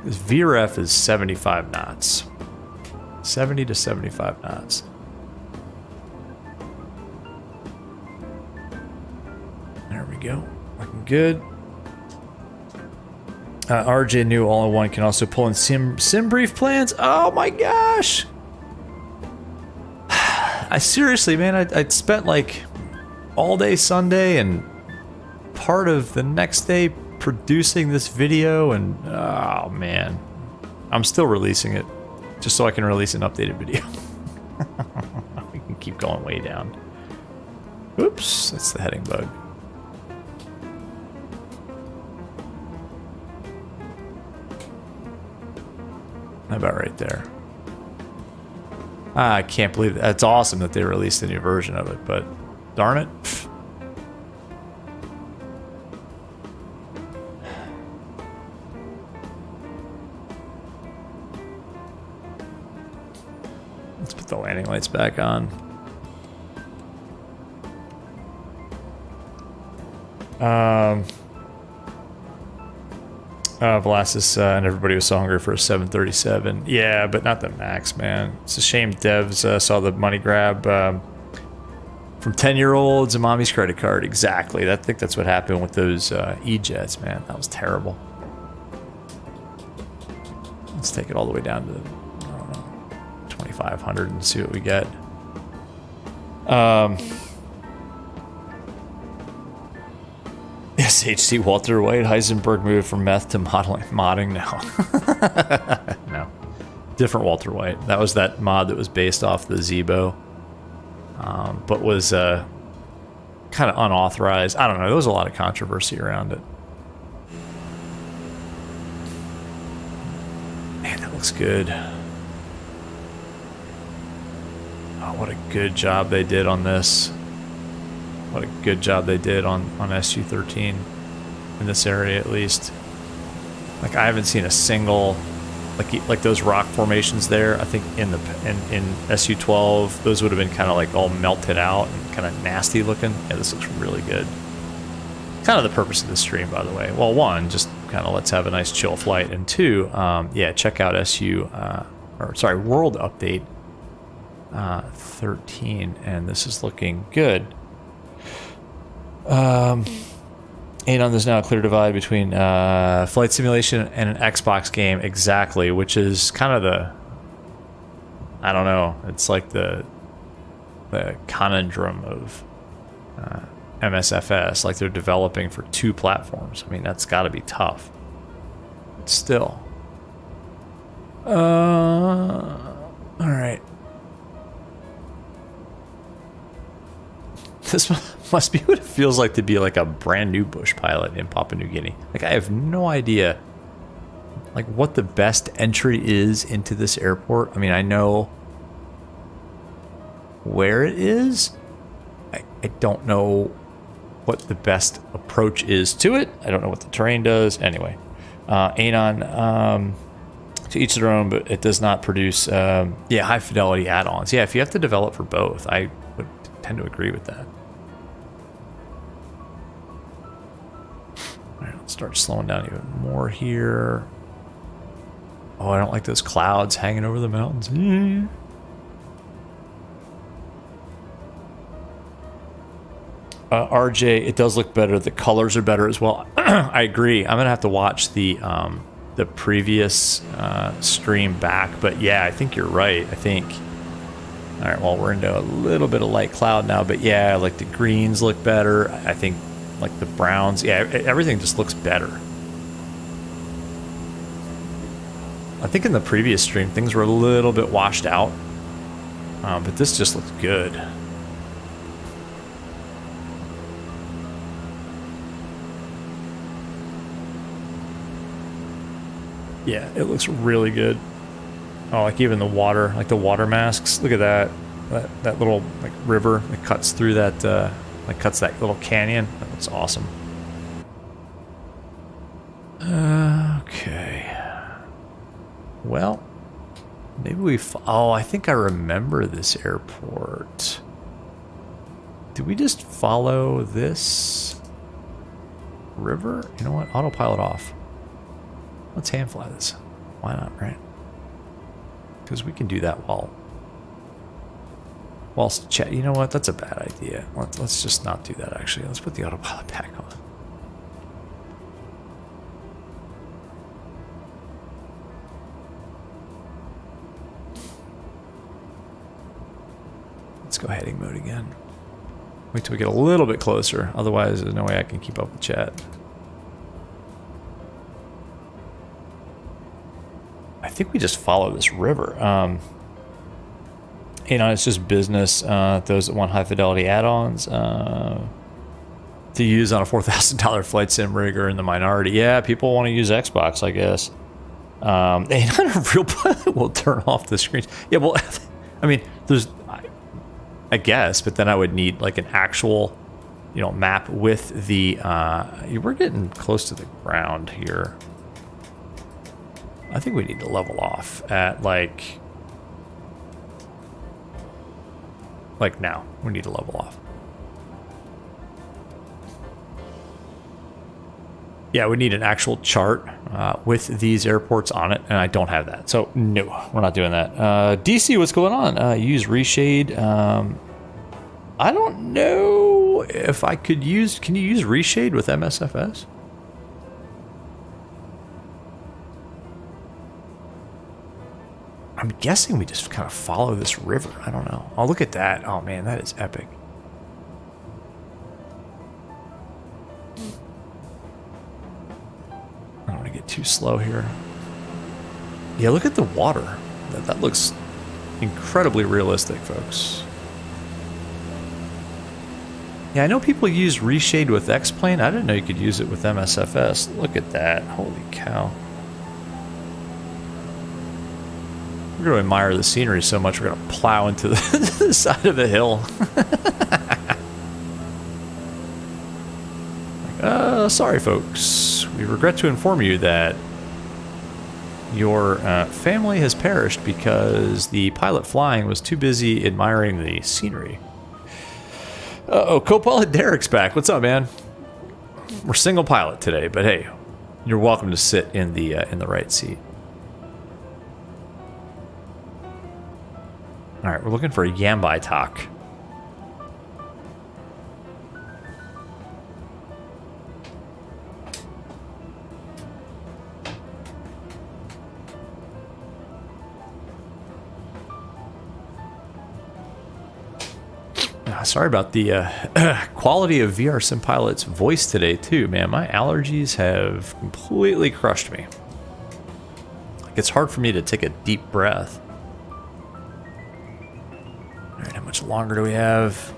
This VREF is 75 knots. 70 to 75 knots. There we go. Looking good. RJ knew all-in-one can also pull in sim brief plans. Oh my gosh! I seriously, man, I spent like all day Sunday and part of the next day producing this video, and oh man, I'm still releasing it just so I can release an updated video. We can keep going way down. Oops, that's the heading bug. About right there. I can't believe that. It's awesome that they released a new version of it, but darn it. Let's put the landing lights back on. Velasquez and everybody was so hungry for a 737. Yeah, but not the Max, man. It's a shame devs saw the money grab from 10-year-olds and mommy's credit card. Exactly. I think that's what happened with those E-Jets, man. That was terrible. Let's take it all the way down to, I don't know, 2,500 and see what we get. Yes, HC Walter White, Heisenberg moved from meth to modding now. No. Different Walter White. That was that mod that was based off the Zebo, but was kind of unauthorized. I don't know. There was a lot of controversy around it. Man, that looks good. Oh, what a good job they did on this. What a good job they did on SU-13 in this area, at least. Like, I haven't seen a single like those rock formations there. I think in SU-12 those would have been kind of like all melted out and kind of nasty looking. Yeah, this looks really good. Kind of the purpose of this stream, by the way. Well, one, just kind of let's have a nice chill flight, and two, yeah, check out World Update 13, and this is looking good. Anon, there's now a clear divide between flight simulation and an Xbox game, exactly, which is kind of the, I don't know, it's like the conundrum of MSFS, like they're developing for two platforms. I mean, that's got to be tough. But still. All right. This must be what it feels like to be like a brand new bush pilot in Papua New Guinea. Like, I have no idea like what the best entry is into this airport. I mean, I know where it is. I don't know what the best approach is to it. I don't know what the terrain does. Anyway, Anon, to each their own, but it does not produce high fidelity add-ons. Yeah, if you have to develop for both, I would tend to agree with that. All right, let's start slowing down even more here. Oh, I don't like those clouds hanging over the mountains. RJ, it does look better. The colors are better as well. I agree. I'm gonna have to watch the previous stream back, but yeah, I think you're right. I think. All right, well, we're into a little bit of light cloud now, but yeah, like the greens look better. I think like the browns, yeah, everything just looks better. I think in the previous stream things were a little bit washed out, but this just looks good. Yeah, it looks really good. Oh, like even the water, like the water masks. Look at that. That little like river that cuts through that, like cuts that little canyon. That looks awesome. Okay. Well, maybe we. Oh, I think I remember this airport. Do we just follow this river? You know what? Autopilot off. Let's hand fly this. Why not, right? Because we can do that whilst chat. You know what? That's a bad idea. Let's just not do that, actually. Let's put the autopilot back on. Let's go heading mode again. Wait till we get a little bit closer. Otherwise, there's no way I can keep up with chat. I think we just follow this river. You know, it's just business. Those that want high fidelity add-ons to use on a $4,000 flight sim rig are in the minority. Yeah, people want to use Xbox, I guess. And on a real pilot will turn off the screens. Yeah, well, I mean, I guess, but then I would need like an actual, map with the, we're getting close to the ground here. I think we need to level off at like now. We need to level off. Yeah, we need an actual chart with these airports on it, and I don't have that. So, no, we're not doing that. DC, what's going on? Use reshade. I don't know if I could use... Can you use reshade with MSFS? I'm guessing we just kind of follow this river. I don't know. Oh, look at that. Oh, man, that is epic. I don't want to get too slow here. Yeah, look at the water. That looks incredibly realistic, folks. Yeah, I know people use reshade with X-Plane. I didn't know you could use it with MSFS. Look at that. Holy cow. We're going to admire the scenery so much, we're going to plow into the side of a hill. Sorry, folks. We regret to inform you that your family has perished because the pilot flying was too busy admiring the scenery. Uh-oh, co-pilot Derek's back. What's up, man? We're single pilot today, but hey, you're welcome to sit in the right seat. All right, we're looking for a Yambai talk. Sorry about the quality of VR Sim Pilot's voice today, too, man. My allergies have completely crushed me. Like, it's hard for me to take a deep breath. All right, how much longer do we have?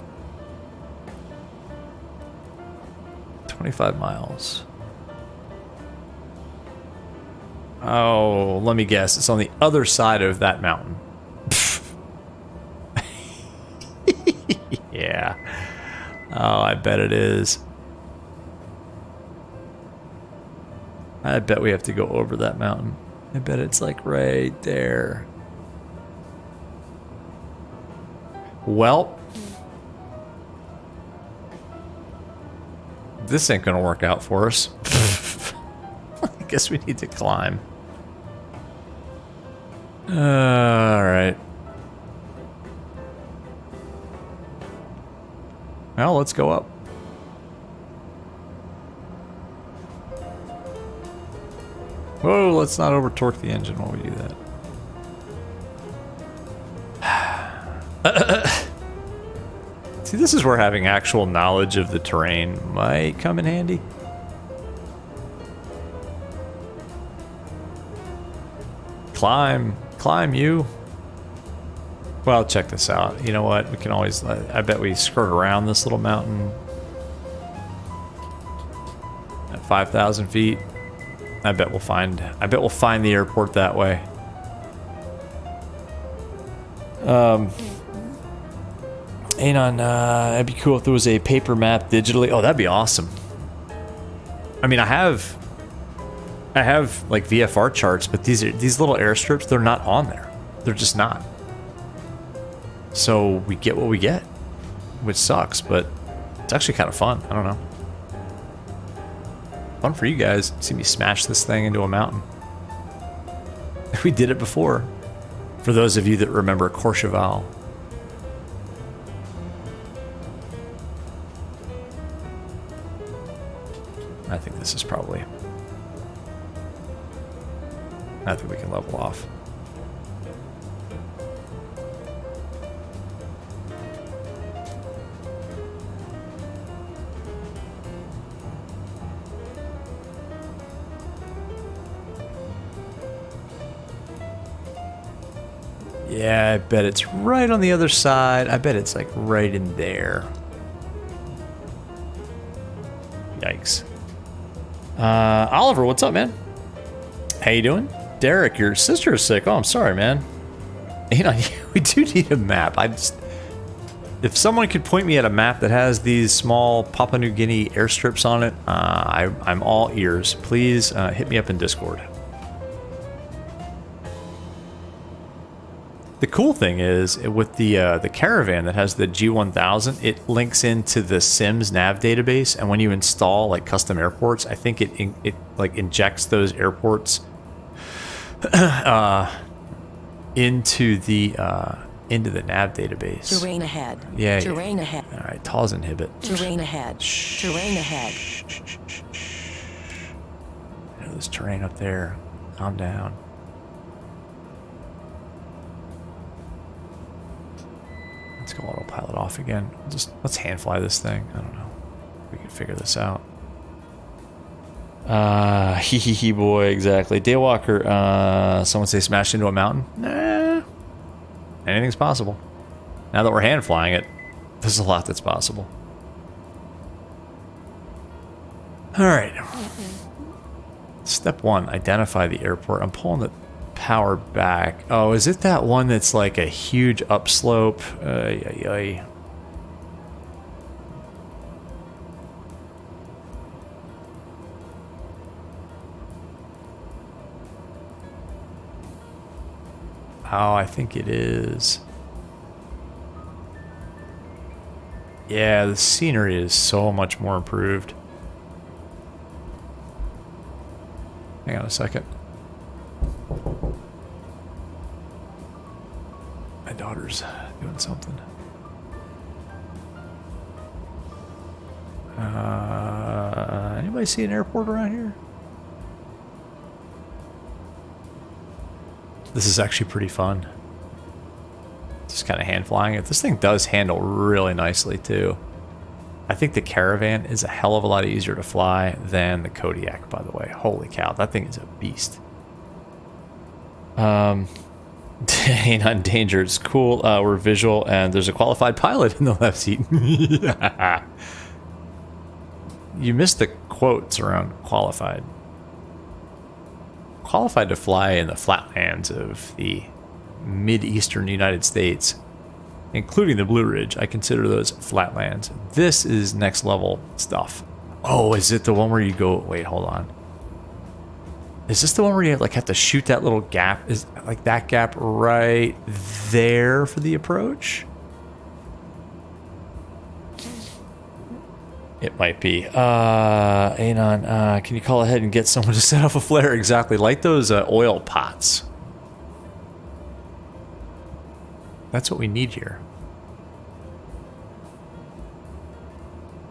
25 miles. Oh, let me guess. It's on the other side of that mountain. Yeah. Oh, I bet it is. I bet we have to go over that mountain. I bet it's like right there. Well, this ain't gonna work out for us. I guess we need to climb. All right. Well, let's go up. Whoa, let's not over torque the engine while we do that. See, this is where having actual knowledge of the terrain might come in handy. Climb, you. Well, check this out. You know what? We can always... I bet we skirt around this little mountain at 5,000 feet. I bet we'll find the airport that way. Anon, that'd be cool if there was a paper map digitally. Oh, that'd be awesome. I mean, I have like VFR charts, but these little airstrips, they're not on there. They're just not. So we get what we get, which sucks, but it's actually kind of fun. I don't know. Fun for you guys. See me smash this thing into a mountain. We did it before. For those of you that remember Courchevel. I think this is probably... I think we can level off. Yeah, I bet it's right on the other side. I bet it's like right in there. Yikes. Oliver, what's up, man? How you doing? Derek, your sister is sick. Oh, I'm sorry, man. You know, we do need a map. If someone could point me at a map that has these small Papua New Guinea airstrips on it, I'm all ears. Please hit me up in Discord. The cool thing is, with the Caravan that has the G1000, it links into the Sims nav database, and when you install like custom airports, I think it like injects those airports into the nav database. Terrain ahead. Yeah. Terrain ahead. All right, TAWS inhibit. Terrain ahead. Terrain ahead. There's terrain up there. Calm down. Let's go autopilot off again. Let's hand fly this thing. I don't know. We can figure this out. Hee boy, exactly. Daywalker, someone say smashed into a mountain? Nah. Anything's possible. Now that we're hand flying it, there's a lot that's possible. Alright. Step 1, identify the airport. I'm pulling the power back. Oh, is it that one that's like a huge upslope? Oh, I think it is. Yeah, the scenery is so much more improved. Hang on a second. My daughter's doing something. Anybody see an airport around here? This is actually pretty fun. Just kind of hand flying it. This thing does handle really nicely too. I think the Caravan is a hell of a lot easier to fly than the Kodiak, by the way. Holy cow, that thing is a beast. Ain't on danger. It's cool. We're visual, and there's a qualified pilot in the left seat. You missed the quotes around qualified. Qualified to fly in the flatlands of the mid-eastern United States, including the Blue Ridge. I consider those flatlands. This is next level stuff. Oh, is it the one where you go... Wait, hold on. Is this the one where you like have to shoot that little gap? Is like that gap right there for the approach? It might be. Anon, can you call ahead and get someone to set off a flare? Exactly. Light those oil pots. That's what we need here.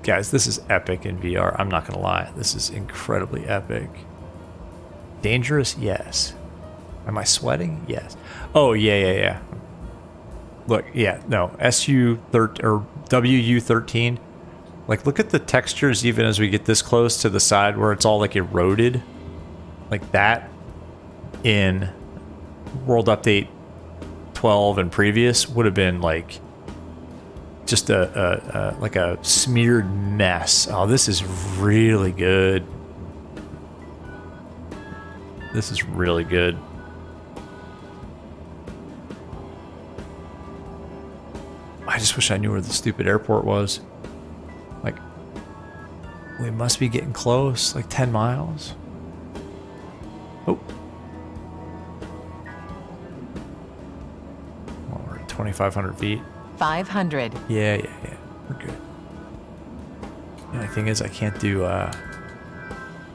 Guys, this is epic in VR. I'm not going to lie. This is incredibly epic. Dangerous? Yes. Am I sweating? Yes. Oh, yeah. Look, yeah, no. SU13 or WU13. Like, look at the textures even as we get this close to the side where it's all like eroded. Like that in World Update 12 and previous would have been like just like a smeared mess. Oh, this is really good. This is really good. I just wish I knew where the stupid airport was. Like, we must be getting close, like 10 miles. Oh. Well, we're at 2,500 feet. 500. Yeah. We're good. The only thing is I can't do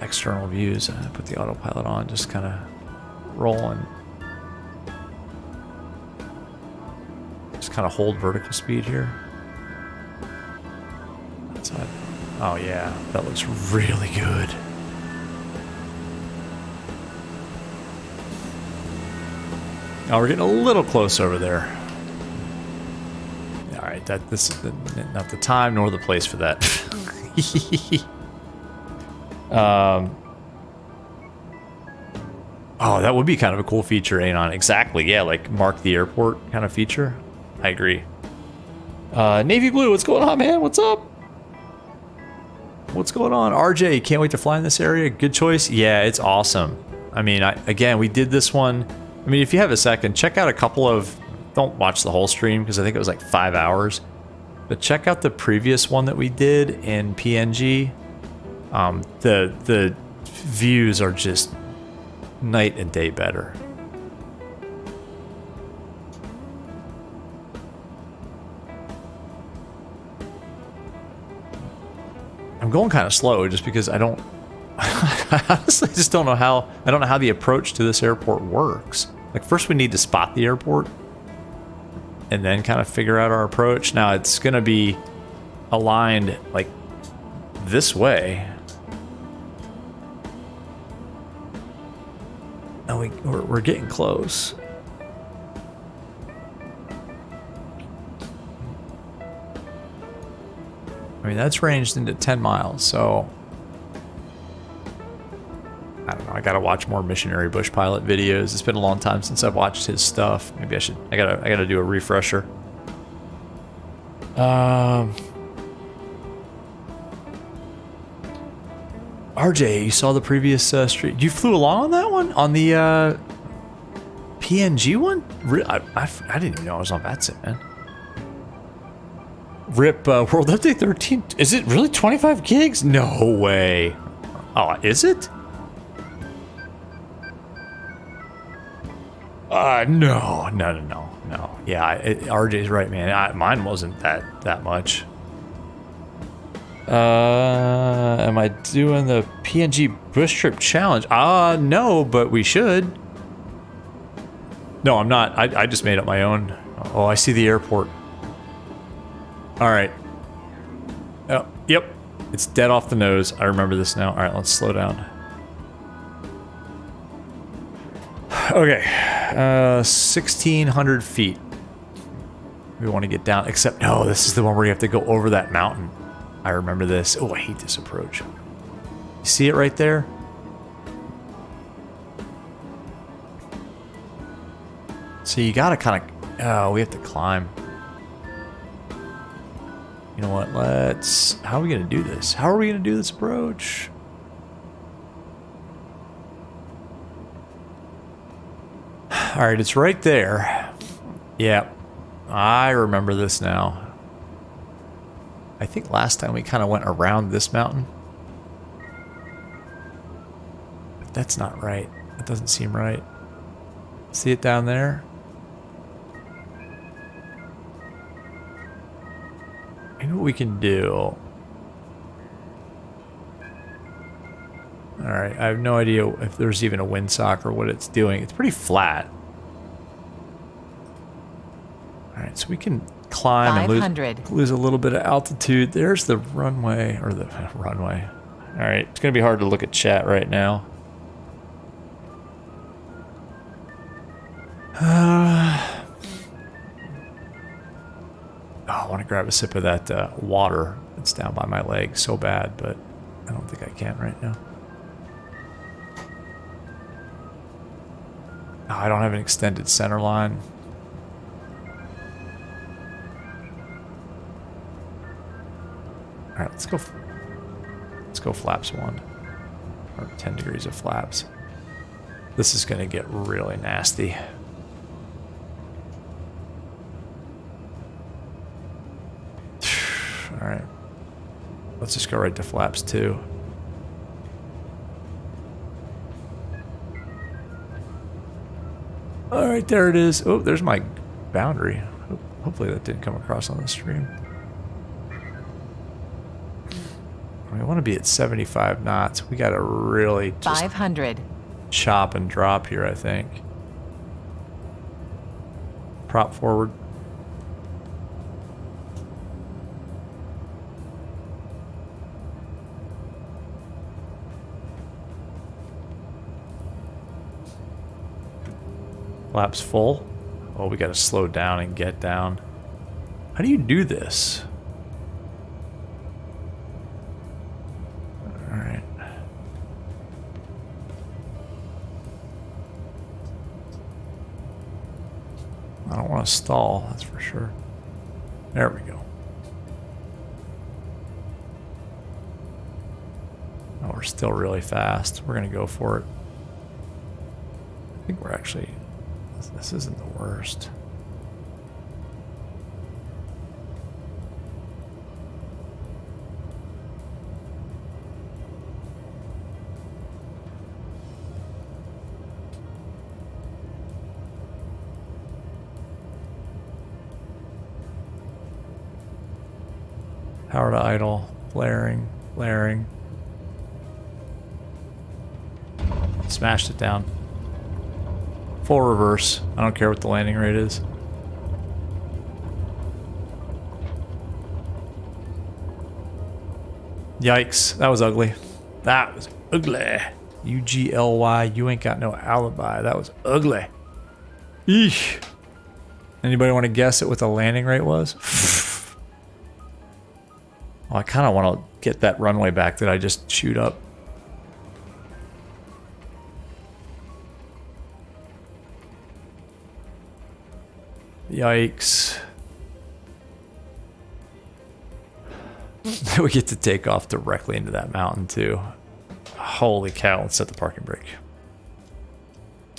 external views. I put the autopilot on, just kind of rolling. Just kind of hold vertical speed here. That's it. Oh yeah, that looks really good. Oh, we're getting a little close over there. All right, this is not the time nor the place for that. Oh, that would be kind of a cool feature, Anon. Exactly, yeah, like mark the airport kind of feature. I agree. Navy Blue, what's going on, man? What's up? What's going on? RJ, can't wait to fly in this area. Good choice. Yeah, it's awesome. I mean, again, we did this one. I mean, if you have a second, check out a couple of... Don't watch the whole stream because I think it was like 5 hours. But check out the previous one that we did in PNG. The views are just night and day better. I'm going kind of slow just because I don't... I honestly just don't know how... I don't know how the approach to this airport works. Like, first we need to spot the airport and then kind of figure out our approach. Now, it's going to be aligned, like, this way. And we're getting close. I mean, that's ranged into 10 miles, so... I don't know, I gotta watch more Missionary Bush Pilot videos. It's been a long time since I've watched his stuff. Maybe I gotta do a refresher. RJ, you saw the previous stream. You flew along on that one? On the PNG one? I didn't even know I was on that sim, man. RIP World Update 13. Is it really 25 gigs? No way. Oh, is it? No. Yeah, RJ's right, man. Mine wasn't that much. Am I doing the PNG bush trip challenge? No, but we should. No, I'm not. I just made up my own. Oh, I see the airport. All right. Oh, yep. It's dead off the nose. I remember this now. All right, let's slow down. Okay. 1,600 feet. We want to get down. Except, no, this is the one where you have to go over that mountain. I remember this. Oh, I hate this approach. You see it right there? So you gotta kind of... Oh, we have to climb. You know what? Let's... How are we gonna do this? How are we gonna do this approach? Alright, it's right there. Yep. I remember this now. I think last time we kind of went around this mountain. But that's not right. That doesn't seem right. See it down there? Maybe what we can do... Alright, I have no idea if there's even a windsock or what it's doing. It's pretty flat. Alright, so we can climb and lose a little bit of altitude. There's the runway, or the runway. Alright, it's going to be hard to look at chat right now. Oh, I want to grab a sip of that water that's down by my leg so bad, but I don't think I can right now. Oh, I don't have an extended center line. Alright, let's go flaps 1. Or 10 degrees of flaps. This is going to get really nasty. Alright. Let's just go right to flaps 2. Alright, there it is. Oh, there's my boundary. Hopefully that didn't come across on the stream. I want to be at 75 knots. We got to really just 500. Chop and drop here, I think. Prop forward. Flaps full. Oh, we got to slow down and get down. How do you do this? Alright. I don't want to stall, that's for sure. There we go. Oh, we're still really fast. We're going to go for it. I think we're actually... This isn't the worst. Power to idle, flaring, flaring. Smashed it down. Full reverse. I don't care what the landing rate is. Yikes, that was ugly. That was ugly. UGLY, you ain't got no alibi. That was ugly. Eesh. Anybody want to guess at what the landing rate was? Oh, I kind of want to get that runway back that I just chewed up. Yikes. We get to take off directly into that mountain too. Holy cow, let's set the parking brake.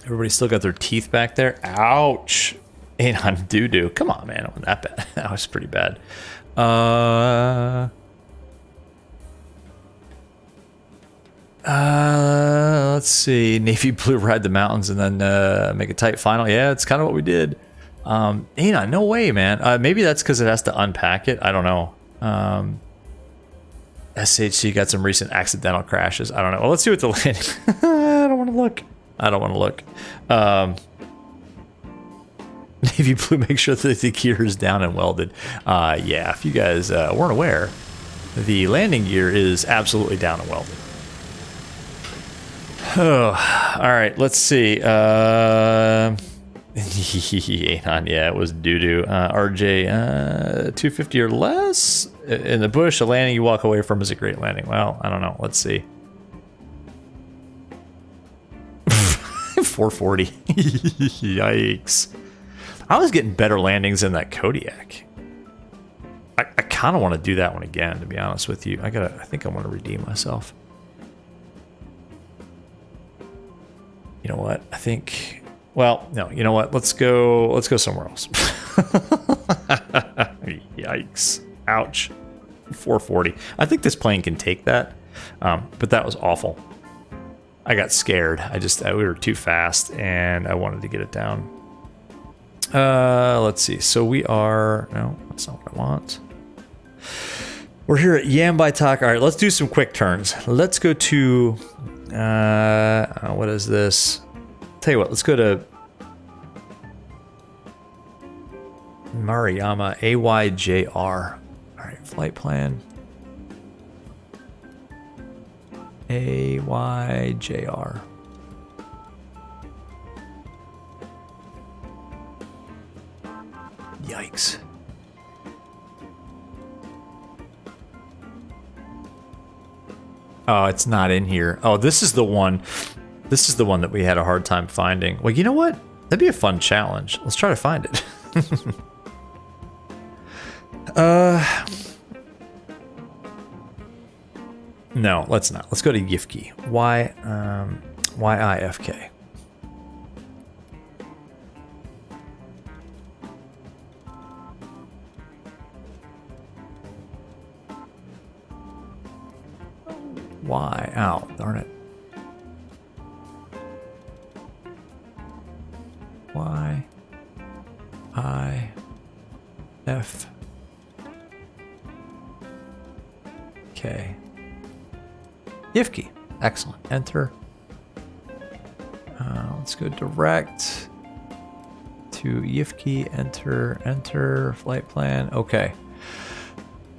Everybody still got their teeth back there? Ouch. Ain't on doo-doo. Come on, man, it wasn't that bad. That was pretty bad. Let's see. Navy blue ride the mountains and then make a tight final. Yeah, it's kind of what we did. Ain't no way, man. Maybe that's because it has to unpack it. I don't know. SHC got some recent accidental crashes. I don't know. Well, let's see what the landing. I don't want to look. I don't want to look. Navy blue, make sure that the gear is down and welded. Yeah, if you guys weren't aware, the landing gear is absolutely down and welded. Oh, all right, let's see. Anon, yeah, it was doo-doo. RJ, 250 or less? In the bush, a landing you walk away from is a great landing. Well, I don't know. Let's see. 440. Yikes. I was getting better landings than that Kodiak. I kind of want to do that one again, to be honest with you. I think I want to redeem myself. You know what? I think... Well, no, you know what? Let's go somewhere else. Yikes. Ouch. 440. I think this plane can take that, but that was awful. I got scared. We were too fast, and I wanted to get it down. Let's see. So we are... No, that's not what I want. We're here at Yambaitak. All right, let's do some quick turns. Let's go to... what is this? Tell you what, let's go to Maruyama AYJR. All right, flight plan. AYJR. Yikes. Oh, it's not in here. Oh, this is the one. This is the one that we had a hard time finding. Well, you know what? That'd be a fun challenge. Let's try to find it. No, let's not. Let's go to Yifki. YIFK. Why? Ow, darn it. Y I F K. Yifki. Excellent. Enter. Let's go direct to Yifki. Enter. Flight plan. Okay.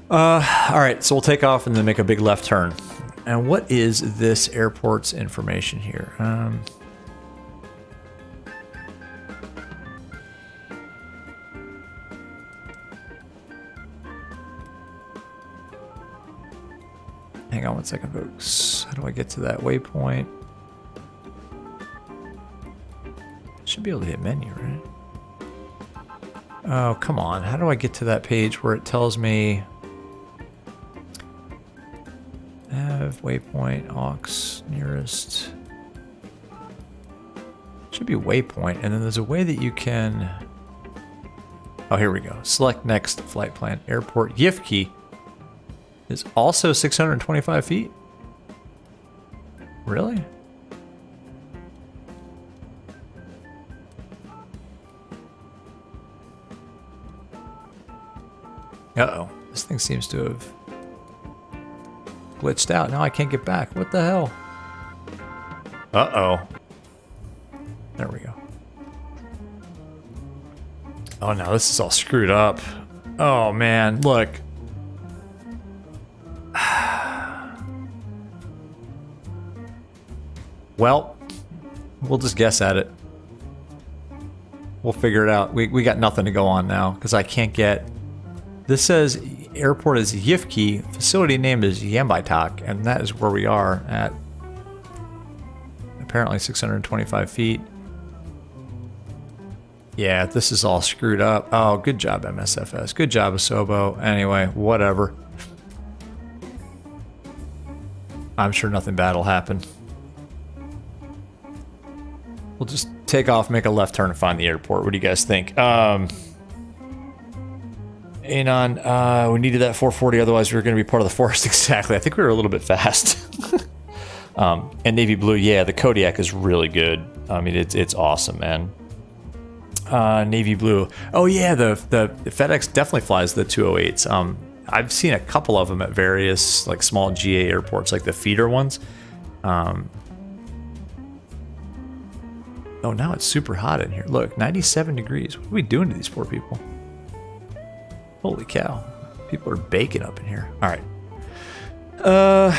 All right. So we'll take off and then make a big left turn. And what is this airport's information here? Hang on one second, folks. How do I get to that waypoint? Should be able to hit menu, right? Oh, come on. How do I get to that page where it tells me... Have waypoint, aux, nearest. Should be waypoint, and then there's a way that you can... Oh, here we go. Select next flight plan. Airport Yifki is also 625 feet? Really? Uh-oh. This thing seems to have glitched out. Now I can't get back. What the hell? Uh-oh. There we go. Oh no, this is all screwed up. Oh man, look. Well, we'll just guess at it. We'll figure it out. We got nothing to go on now because I can't get... This says airport is Yifki, facility name is Yambaitak, and that is where we are at apparently 625 feet. Yeah, this is all screwed up. Oh, good job, MSFS. Good job, Asobo. Anyway, whatever. I'm sure nothing bad will happen. We'll just take off, make a left turn, and find the airport. What do you guys think? Anon, we needed that 440, otherwise we were going to be part of the forest. Exactly. I think we were a little bit fast. And navy blue, yeah, the Kodiak is really good. I mean, it's awesome, man. Navy blue. Oh yeah, the FedEx definitely flies the 208s. I've seen a couple of them at various like small GA airports, like the feeder ones. Oh, now it's super hot in here. Look, 97 degrees. What are we doing to these poor people? Holy cow. People are baking up in here. All right. All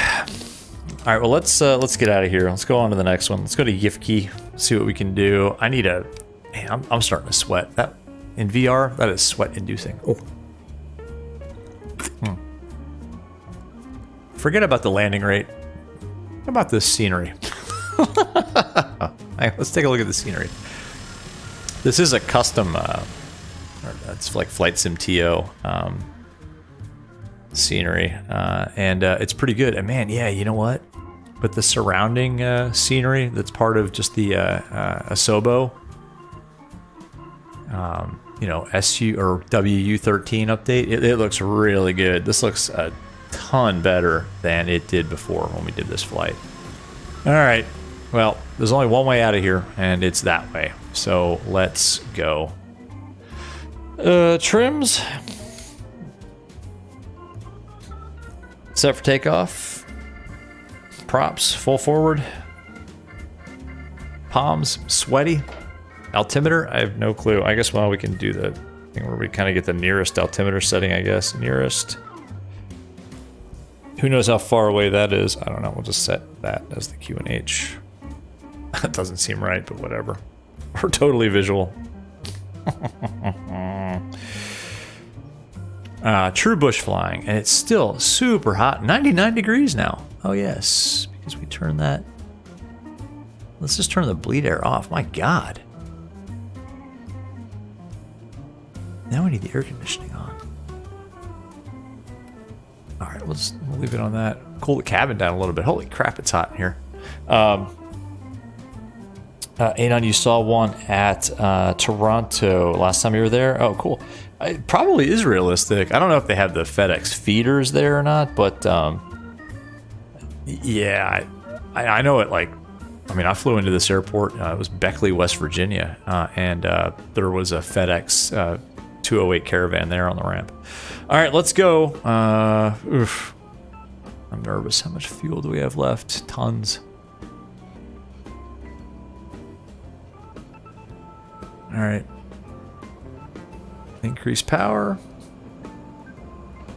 right, well, let's get out of here. Let's go on to the next one. Let's go to Yifki, see what we can do. I need a... Man, I'm starting to sweat. That in VR, that is sweat-inducing. Oh. Forget about the landing rate. How about this scenery? Let's take a look at the scenery. This is a custom... it's like Flight Sim TO scenery, and it's pretty good. And man, yeah, you know what? But the surrounding scenery that's part of just the Asobo, you know, SU or WU13 update, it looks really good. This looks a ton better than it did before when we did this flight. All right, well, there's only one way out of here, and it's that way. So let's go. Trims. Set for takeoff. Props, full forward. Palms, sweaty. Altimeter, I have no clue. I guess, well, we can do the thing where we kind of get the nearest altimeter setting, I guess. Nearest. Who knows how far away that is? I don't know. We'll just set that as the QNH. That doesn't seem right, but whatever. We're totally visual. True bush flying, and it's still super hot. 99 degrees now. Oh yes, because we turn that. Let's just turn the bleed air off. My God. Now we need the air conditioning on. All right, we'll leave it on that. Cool the cabin down a little bit. Holy crap, it's hot in here. Anon, you saw one at Toronto last time you were there. Oh, cool. It probably is realistic. I don't know if they have the FedEx feeders there or not, but yeah, I know it. Like, I mean, I flew into this airport. It was Beckley, West Virginia, and there was a FedEx 208 Caravan there on the ramp. All right, let's go. Oof. I'm nervous. How much fuel do we have left? Tons. All right. Increase power.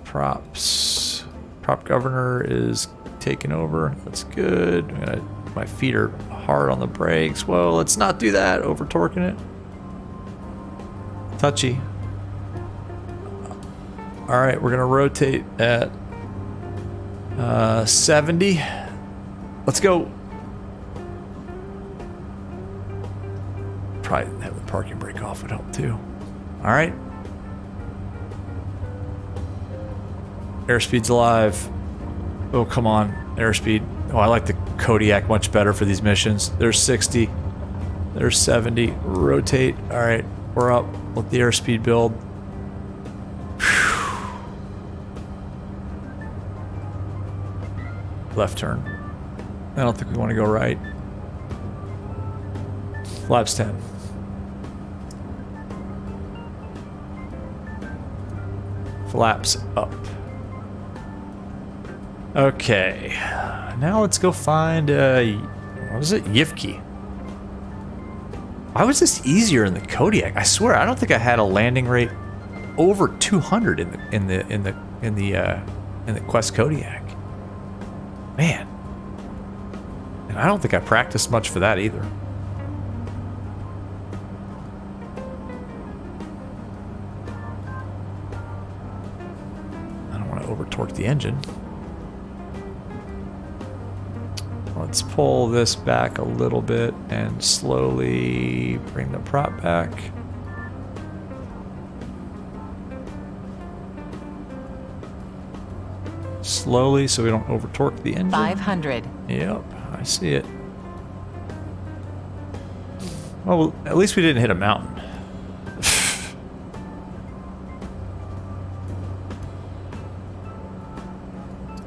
Props. Prop governor is taking over. That's good. My feet are hard on the brakes. Whoa, let's not do that. Over torquing it. Touchy. All right, we're gonna rotate at 70. Let's go. Probably have the parking brake off would help too. All right. Airspeed's alive. Oh, come on. Airspeed. Oh, I like the Kodiak much better for these missions. There's 60. There's 70. Rotate. All right, we're up. Let the airspeed build. Left turn. I don't think we want to go right. Flaps 10. Flaps up. Okay. Now let's go find, what was it? Yivki. Why was this easier in the Kodiak? I swear, I don't think I had a landing rate over 200 in the Quest Kodiak. Man. And I don't think I practiced much for that either. I don't want to over torque the engine. Let's pull this back a little bit and slowly bring the prop back. Slowly so we don't over torque the engine. 500. Yep, I see it. Well, at least we didn't hit a mountain.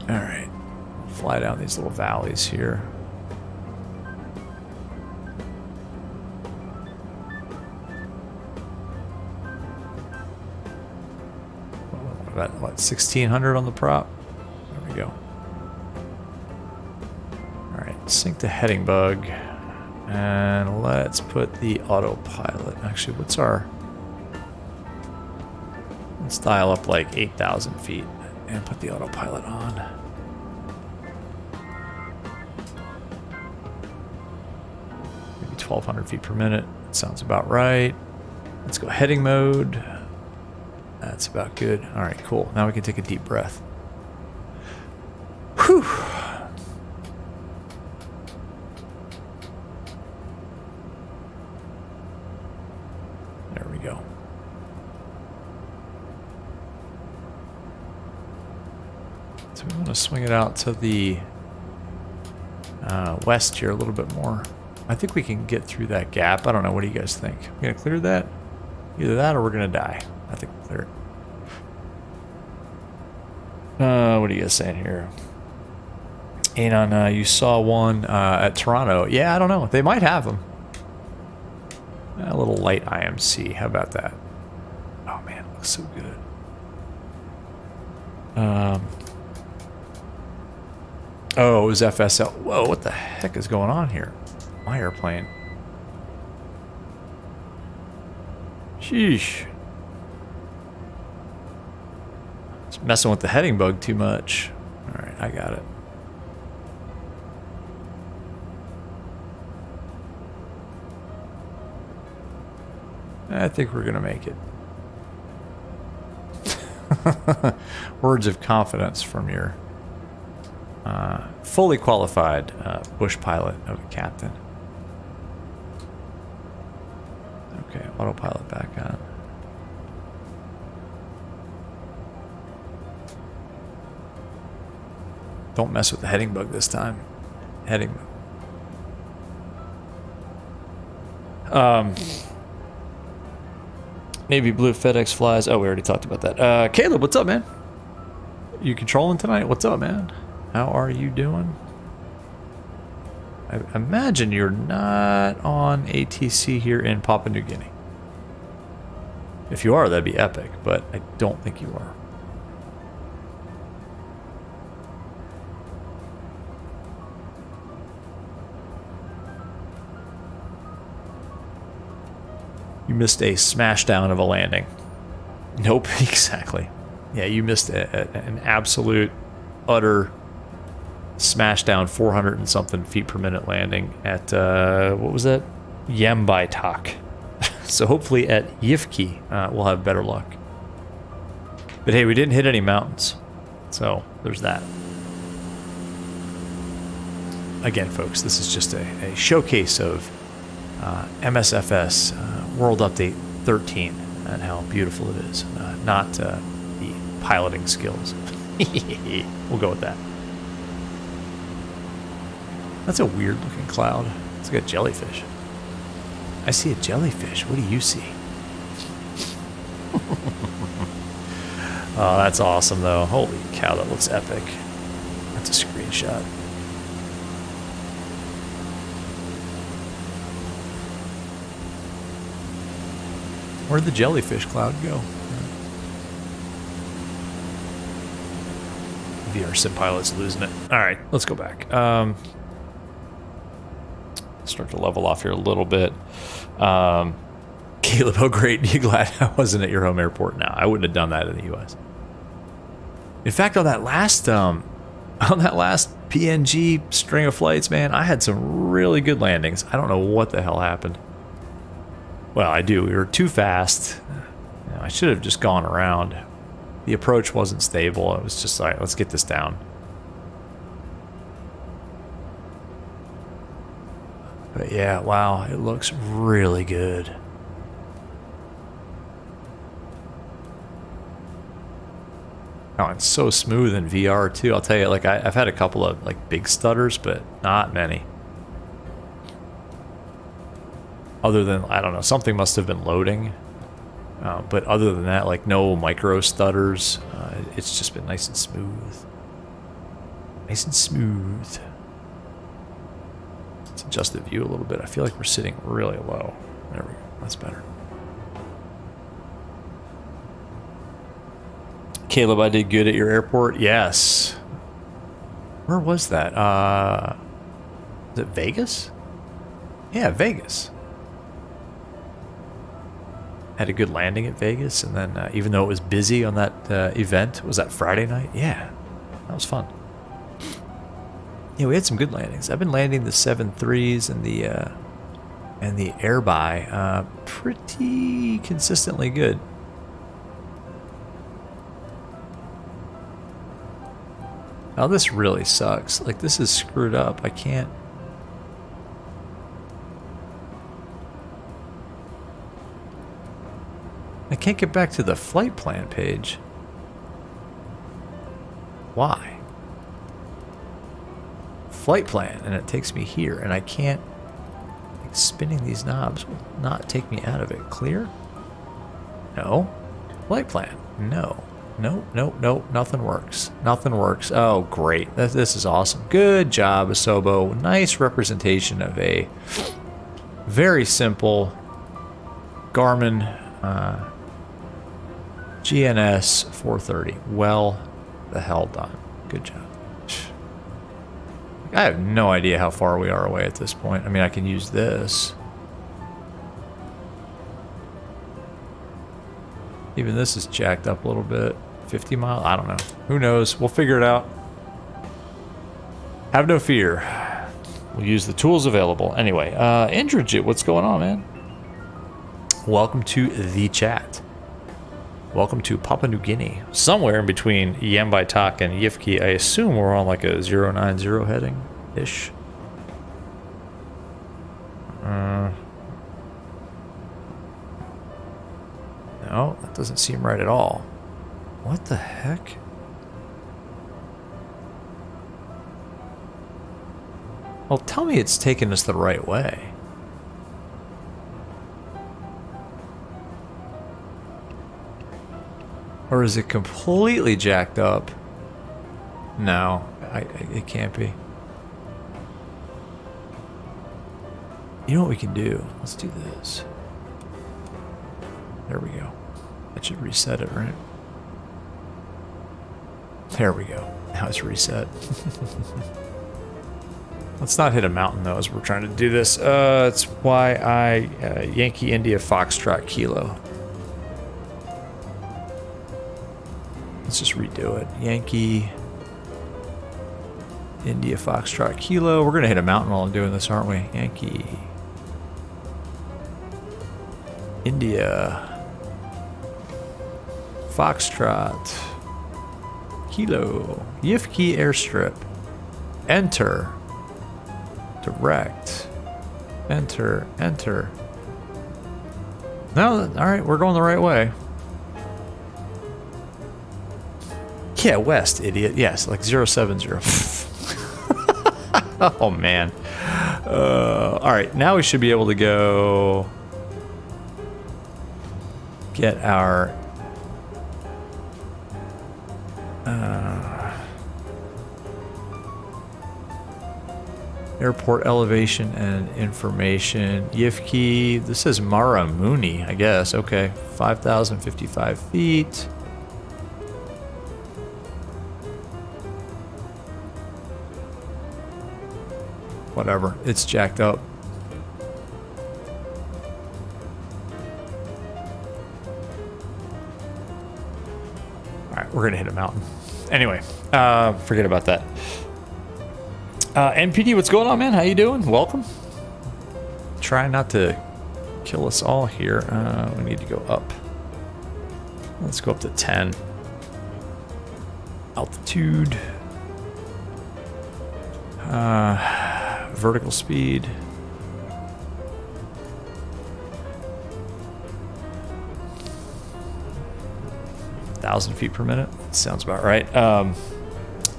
Alright, fly down these little valleys here. About, what, 1600 on the prop? There we go. Alright, sync the heading bug. And let's put the autopilot. Actually, what's our... Let's dial up like 8,000 feet and put the autopilot on. Maybe 1,200 feet per minute. That sounds about right. Let's go heading mode. That's about good. All right, cool. Now we can take a deep breath. Whew. There we go. So we want to swing it out to the west here a little bit more. I think we can get through that gap. I don't know. What do you guys think? We're going to clear that? Either that or we're going to die. I think we'll clear it. What are you guys saying here? Anon, you saw one at Toronto. Yeah, I don't know. They might have them. A little light IMC. How about that? Oh, man. It looks so good. Oh, it was FSL. Whoa, what the heck is going on here? My airplane. Sheesh. It's messing with the heading bug too much. Alright, I got it. I think we're going to make it. Words of confidence from your fully qualified bush pilot of a captain. Okay, autopilot back on. Don't mess with the heading bug this time. Heading bug. Navy blue FedEx flies. Oh, we already talked about that. Caleb, what's up, man? You controlling tonight? What's up, man? How are you doing? I imagine you're not on ATC here in Papua New Guinea. If you are, that'd be epic, but I don't think you are. You missed a smashdown of a landing. Nope, exactly. Yeah, you missed an absolute, utter smashdown 400 and something feet per minute landing at, what was that? Yambaitak. So hopefully at Yivki we'll have better luck. But hey, we didn't hit any mountains. So there's that. Again, folks, this is just a showcase of MSFS World Update 13 and how beautiful it is, not the piloting skills. We'll go with that. That's a weird looking cloud. It's like a jellyfish. I see a jellyfish. What do you see? Oh, that's awesome, though. Holy cow, that looks epic. That's a screenshot. Where'd the jellyfish cloud go? VR sim pilot's losing it. All right, let's go back. Start to level off here a little bit. Caleb, oh great, you glad I wasn't at your home airport? No, I wouldn't have done that in the U.S. In fact, on that last PNG string of flights, man, I had some really good landings. I don't know what the hell happened. Well, I do. We were too fast. You know, I should have just gone around. The approach wasn't stable. It was just like, let's get this down. But yeah, wow, it looks really good. Oh, it's so smooth in VR too. I'll tell you, like I've had a couple of like big stutters, but not many. Other than, I don't know, something must have been loading. But other than that, like no micro stutters. It's just been nice and smooth. Nice and smooth. Let's adjust the view a little bit. I feel like we're sitting really low. There we go. That's better. Caleb, I did good at your airport. Yes. Where was that? Is it Vegas? Yeah, Vegas. Had a good landing at Vegas, and then even though it was busy on that event, was that Friday night? Yeah, that was fun. Yeah, we had some good landings. I've been landing the 7.3s and the airby pretty consistently good. Now this really sucks. Like this is screwed up. I can't. I can't get back to the flight plan page. Why? Flight plan, and it takes me here, and I can't. Like, spinning these knobs will not take me out of it. Clear? No. Flight plan? No. Nope, nope, nope. Nothing works. Nothing works. Oh, great. This is awesome. Good job, Asobo. Nice representation of a very simple Garmin GNS 430. Well, the hell done. Good job. I have no idea how far we are away at this point. I mean, I can use this. Even this is jacked up a little bit. 50 mile? I don't know. Who knows? We'll figure it out. Have no fear. We'll use the tools available. Anyway, Indrajit, what's going on, man? Welcome to the chat. Welcome to Papua New Guinea. Somewhere in between Yambaitak and Yifki. I assume we're on like a 090 heading-ish. No, that doesn't seem right at all. What the heck? Well, tell me it's taking us the right way. Or is it completely jacked up? No, it can't be. You know what we can do? Let's do this. There we go. That should reset it, right? There we go. Now it's reset. Let's not hit a mountain, though, as we're trying to do this. It's Yankee India Foxtrot Kilo. Let's just redo it. Yankee India Foxtrot Kilo. We're going to hit a mountain while I'm doing this, aren't we? Yankee India Foxtrot Kilo Yifki airstrip. Enter. Direct. Enter. Enter. No, alright, we're going the right way. Yeah, west, idiot. Yes, like 070. Oh, man. All right, now we should be able to go get our airport elevation and information. Yifki, this is Maramuni, I guess. Okay, 5,055 feet. Whatever, it's jacked up. All right, we're gonna hit a mountain. Anyway, forget about that. NPD, what's going on, man? How you doing? Welcome. Try not to kill us all here. We need to go up. Let's go up to 10. Altitude. Vertical speed. Thousand feet per minute. Sounds about right.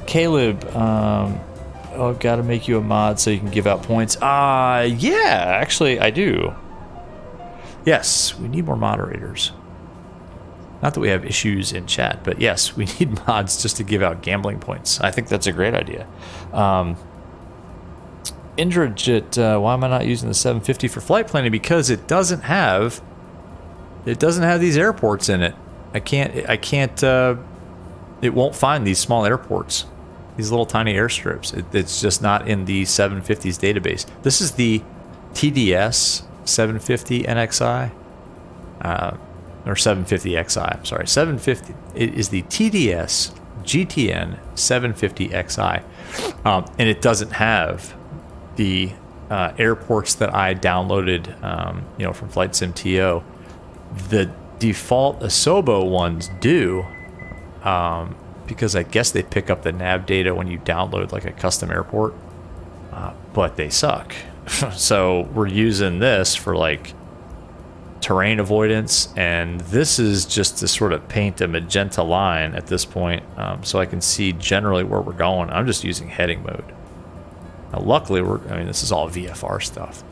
Caleb, oh, gotta make you a mod so you can give out points. Yeah, actually I do. Yes, we need more moderators. Not that we have issues in chat, but yes, we need mods just to give out gambling points. I think that's a great idea. Indrajit, why am I not using the 750 for flight planning? Because it doesn't have these airports in it. I can't, it won't find these small airports. These little tiny airstrips. It's just not in the 750's database. This is the TDS 750 NXI, or 750 XI. I'm sorry, 750. It is the TDS GTN 750 XI, and it doesn't have the airports that I downloaded, from Flight Sim TO. The default Asobo ones do. Because I guess they pick up the nav data when you download like a custom airport, but they suck. So we're using this for like terrain avoidance, and this is just to sort of paint a magenta line at this point, so I can see generally where we're going. I'm just using heading mode. Now, luckily, this is all VFR stuff.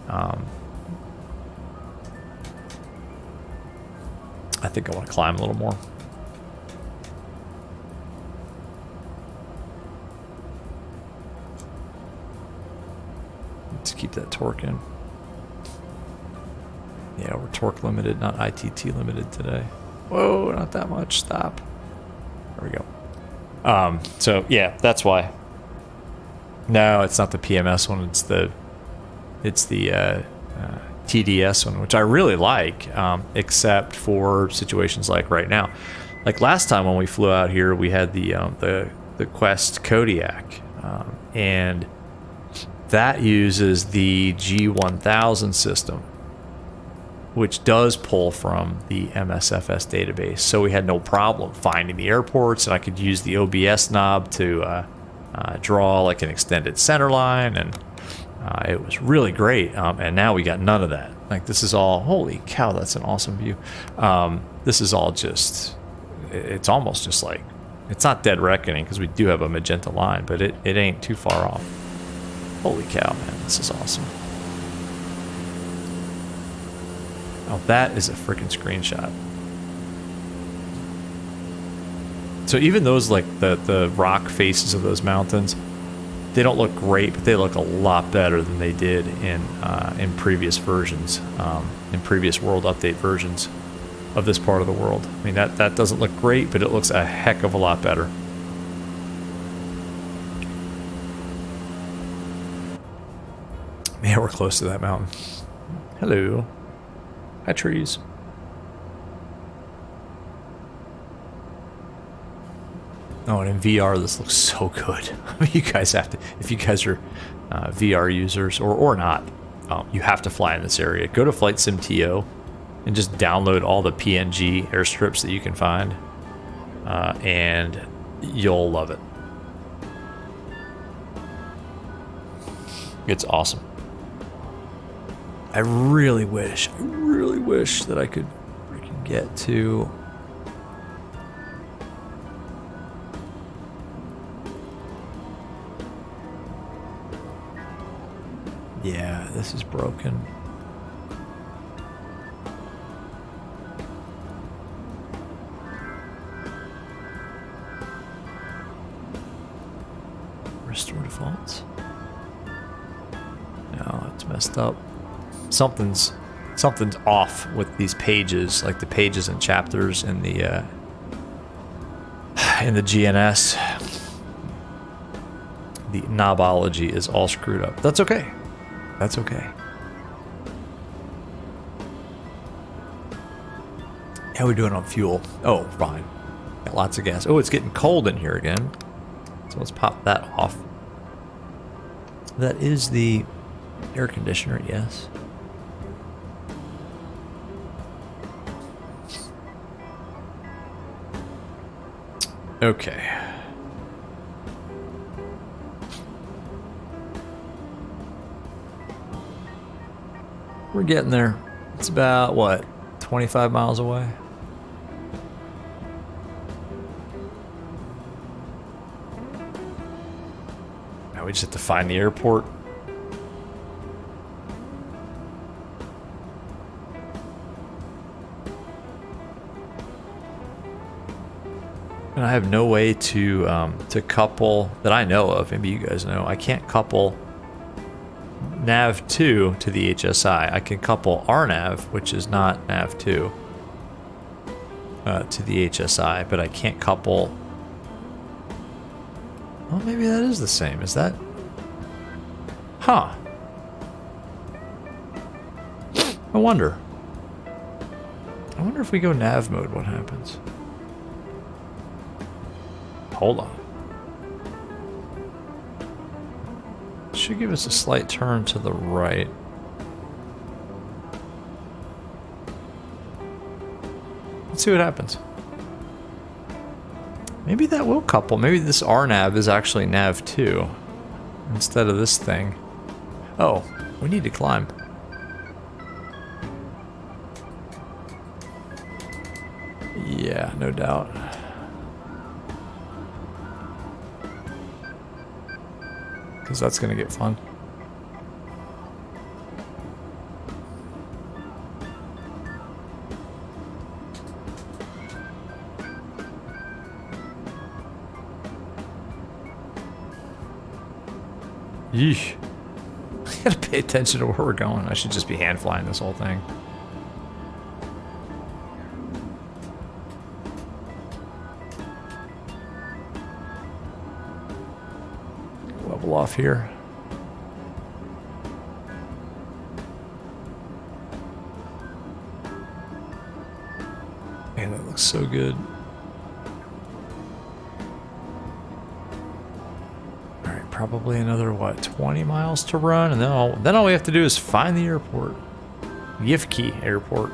I think I want to climb a little more. Let's keep that torque in. Yeah, we're torque limited, not ITT limited today. Whoa, not that much. Stop. There we go. So yeah, that's why. No, it's not the PMS one. It's the TDS one, which I really like, except for situations like right now. Like last time when we flew out here, we had the Quest Kodiak, and that uses the G1000 system, which does pull from the MSFS database. So we had no problem finding the airports, and I could use the OBS knob to draw like an extended center line, and it was really great. And now we got none of that. Like this is all, holy cow, that's an awesome view. This is all just, it's almost just like, it's not dead reckoning because we do have a magenta line, but it ain't too far off. Holy cow, man, this is awesome. Oh, that is a freaking screenshot. So even those, like the rock faces of those mountains, they don't look great, but they look a lot better than they did in previous versions, in previous world update versions of this part of the world. I mean, that doesn't look great, but it looks a heck of a lot better. Man, we're close to that mountain. Hello. Hi, trees. Oh, and in VR, this looks so good. I mean, you guys have to, if you guys are VR users or not, you have to fly in this area. Go to Flight Sim TO and just download all the PNG airstrips that you can find, and you'll love it. It's awesome. I really wish that I could freaking get to Yeah, this is broken. Restore defaults. No, it's messed up. Something's off with these pages, like the pages and chapters in the GNS. The knobology is all screwed up. That's okay. That's okay. How are we doing on fuel? Oh, fine. Got lots of gas. Oh, it's getting cold in here again. So let's pop that off. That is the air conditioner, yes. Okay. We're getting there. It's about, what, 25 miles away? Now we just have to find the airport. And I have no way to couple, that I know of, maybe you guys know, I can't couple nav2 to the HSI. I can couple RNAV, which is not nav2, to the HSI, but I can't couple... Well, maybe that is the same. Is that... Huh. I wonder. I wonder if we go nav mode, what happens? Hold on. Should give us a slight turn to the right. Let's see what happens. Maybe that will couple. Maybe this RNAV is actually nav2 instead of this thing. Oh, we need to climb. Yeah, no doubt. Because that's going to get fun. Yeesh. I gotta pay attention to where we're going. I should just be hand flying this whole thing. Level off here. Man, that looks so good. Probably another, what, 20 miles to run, and then all we have to do is find the airport. Yifki Airport.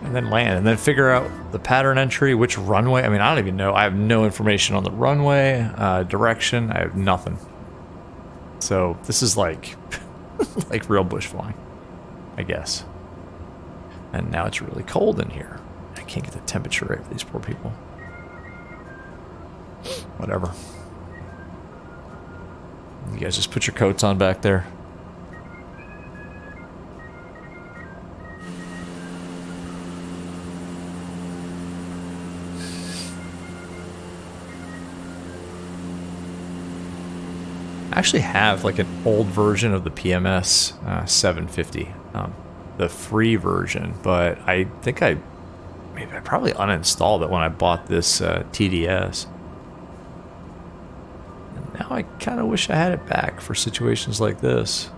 And then land, and then figure out the pattern entry, which runway. I mean, I don't even know. I have no information on the runway, direction. I have nothing. So this is like, like real bush flying, I guess. And now it's really cold in here. I can't get the temperature right for these poor people. Whatever. You guys just put your coats on back there. I actually have like an old version of the PMS 750, the free version, but I think I probably uninstalled it when I bought this TDS. Now I kind of wish I had it back for situations like this.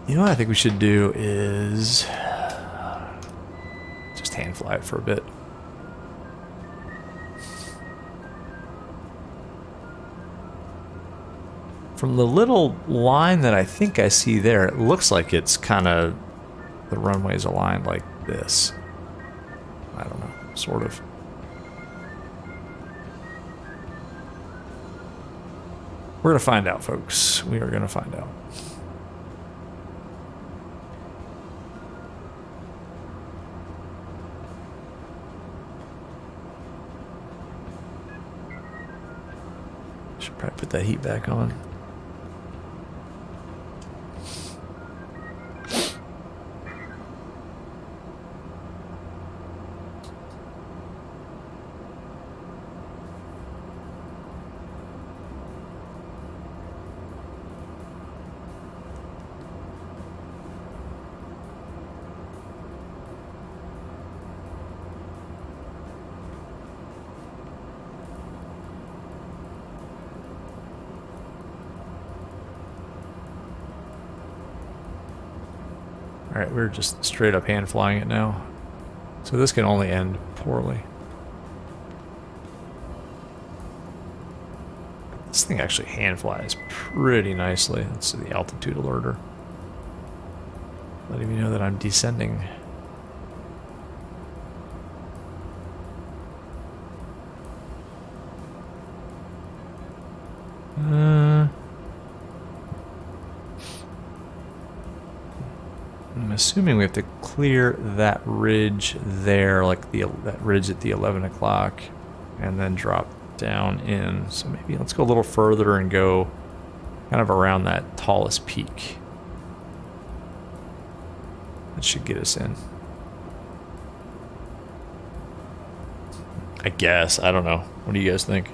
You know what I think we should do is just hand fly it for a bit. From the little line that I think I see there, it looks like it's kind of, the runway's aligned like this. I don't know, sort of. We're going to find out, folks. We are going to find out. Should probably put that heat back on. Alright, we're just straight up hand flying it now. So this can only end poorly. This thing actually hand flies pretty nicely. Let's see the altitude alerter. Letting me know that I'm descending. I'm assuming we have to clear that ridge there, like that ridge at the 11 o'clock, and then drop down in. So maybe let's go a little further and go kind of around that tallest peak. That should get us in. I guess. I don't know. What do you guys think?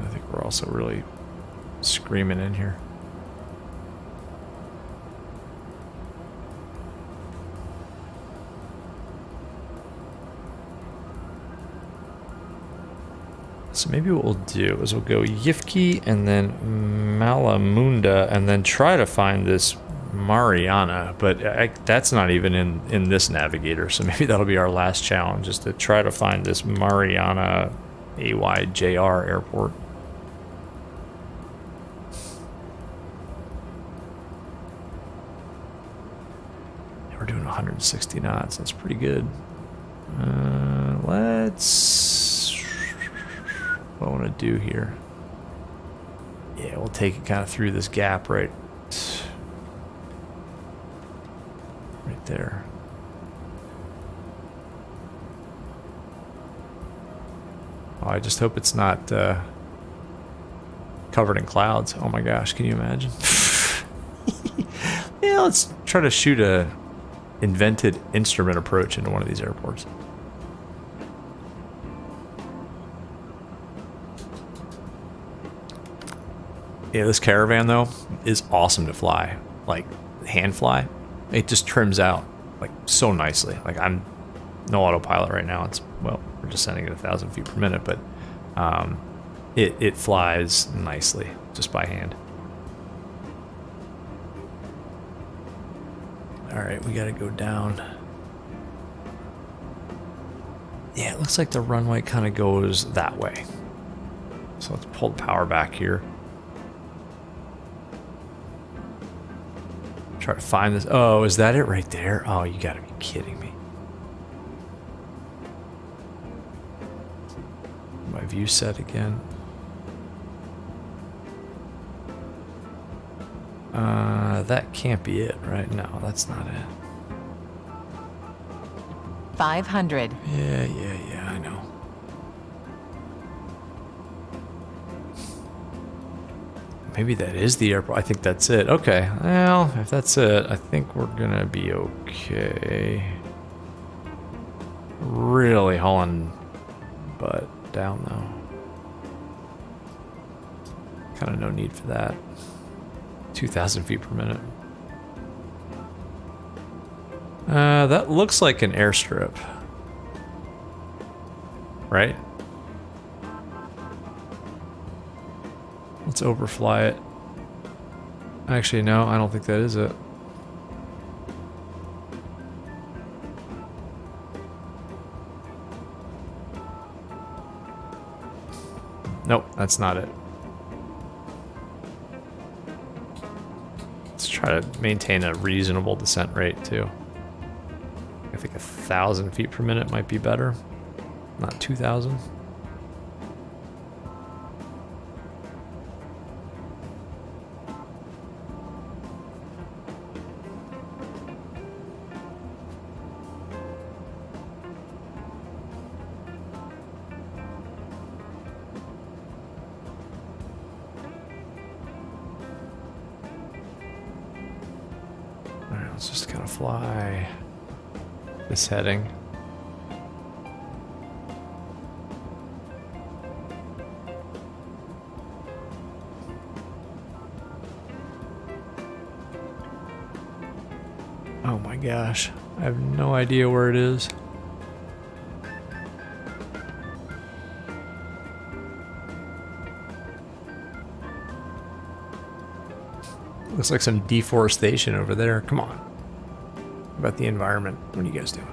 I think we're also really screaming in here. So maybe what we'll do is we'll go Yifki and then Malamunda and then try to find this Mariana, but that's not even in this navigator, so maybe that'll be our last challenge, is to try to find this Mariana AYJR airport. We're doing 160 knots, that's pretty good. What I want to do here. Yeah, we'll take it kind of through this gap right there. Oh, I just hope it's not covered in clouds. Oh my gosh, can you imagine? Yeah, let's try to shoot a invented instrument approach into one of these airports. Yeah, this Caravan though is awesome to fly. Like hand fly, it just trims out like so nicely. Like I'm no autopilot right now. It's, well, we're descending at 1,000 feet per minute, but it flies nicely just by hand. All right, we got to go down. Yeah, it looks like the runway kind of goes that way. So let's pull the power back here. Try to find this. Oh, is that it right there? Oh, you gotta be kidding me. My view set again. That can't be it, right? No, that's not it. 500. Yeah, I know. Maybe that is the airport. I think that's it. Okay, well, if that's it, I think we're gonna be okay. Really hauling butt down though. Kind of no need for that. 2,000 feet per minute. That looks like an airstrip. Right? Let's overfly it. Actually, no, I don't think that is it. Nope, that's not it. Let's try to maintain a reasonable descent rate too. I think 1,000 feet per minute might be better, not 2,000. Let's just kind of fly this heading. Oh my gosh, I have no idea where it is. Looks like some deforestation over there. Come on. What about the environment? What are you guys doing?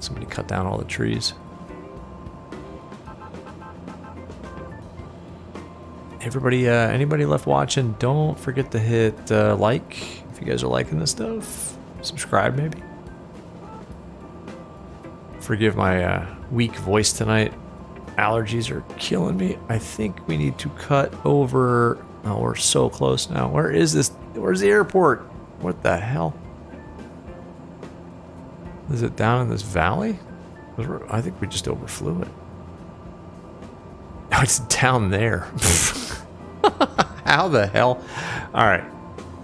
Somebody cut down all the trees. Everybody, anybody left watching, don't forget to hit like if you guys are liking this stuff. Subscribe, maybe. Forgive my weak voice tonight. Allergies are killing me. I think we need to cut over. Oh, we're so close now. Where is this? Where's the airport? What the hell? Is it down in this valley? I think we just overflew it. Oh, it's down there. How the hell? All right.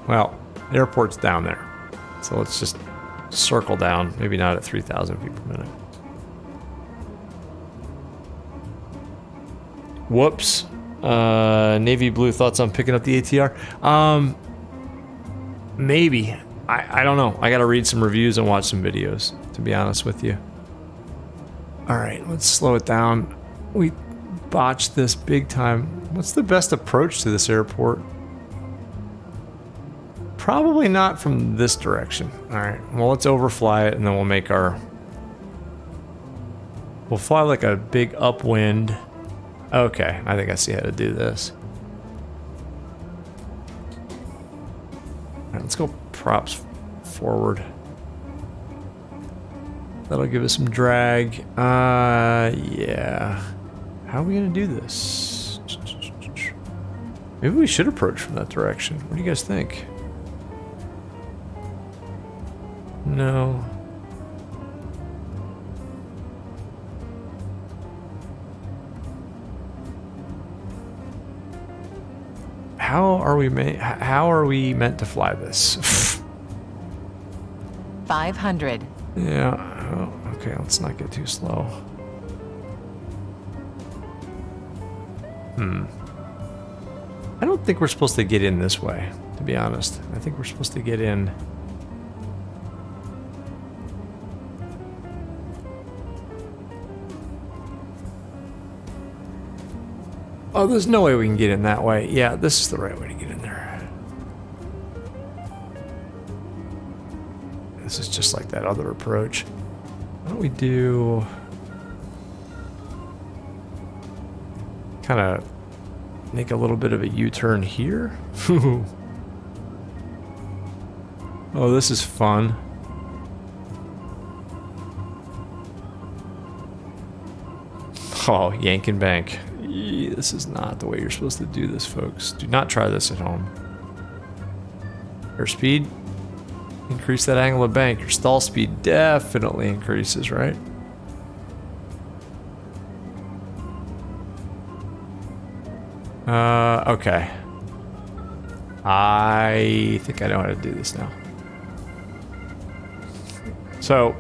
Well, the airport's down there. So let's just circle down. Maybe not at 3,000 feet per minute. Whoops. Navy blue, thoughts on picking up the ATR? Maybe. I don't know. I gotta read some reviews and watch some videos, to be honest with you. Alright, let's slow it down. We botched this big time. What's the best approach to this airport? Probably not from this direction. Alright, well, let's overfly it and then we'll make our... We'll fly like a big upwind. Okay, I think I see how to do this. Alright, let's go props forward. That'll give us some drag. Yeah. How are we gonna do this? Maybe we should approach from that direction. What do you guys think? No. How are we meant to fly this? 500. Yeah. Oh, okay, let's not get too slow. I don't think we're supposed to get in this way, to be honest. I think we're supposed to get in. Oh, there's no way we can get in that way. Yeah, this is the right way to get in there. This is just like that other approach. Why don't we do... kind of make a little bit of a U-turn here? Oh, this is fun. Oh, yank and bank. This is not the way you're supposed to do this, folks. Do not try this at home. Airspeed. Increase that angle of bank. Your stall speed definitely increases, right? Okay. I think I know how to do this now. So,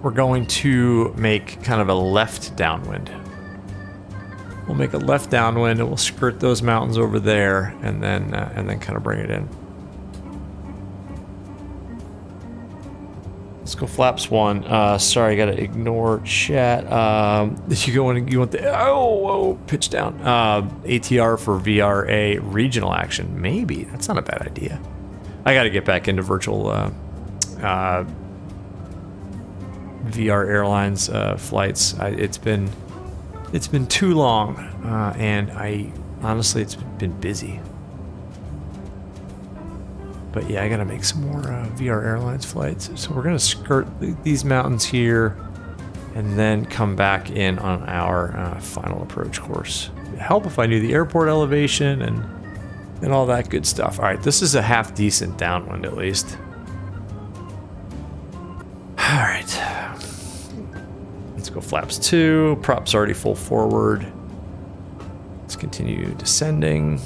we're going to make kind of a left downwind. We'll make a left downwind and we'll skirt those mountains over there and then kind of bring it in. Let's go flaps 1. Sorry, I gotta ignore chat. You want the pitch down. ATR for VRA regional action. Maybe that's not a bad idea. I gotta get back into virtual VR airlines flights. It's been too long, and honestly it's been busy. But yeah, I gotta make some more VR Airlines flights. So we're gonna skirt these mountains here and then come back in on our final approach course. It'd help if I knew the airport elevation and all that good stuff. All right, this is a half decent downwind at least. All right, let's go flaps 2. Props already full forward. Let's continue descending.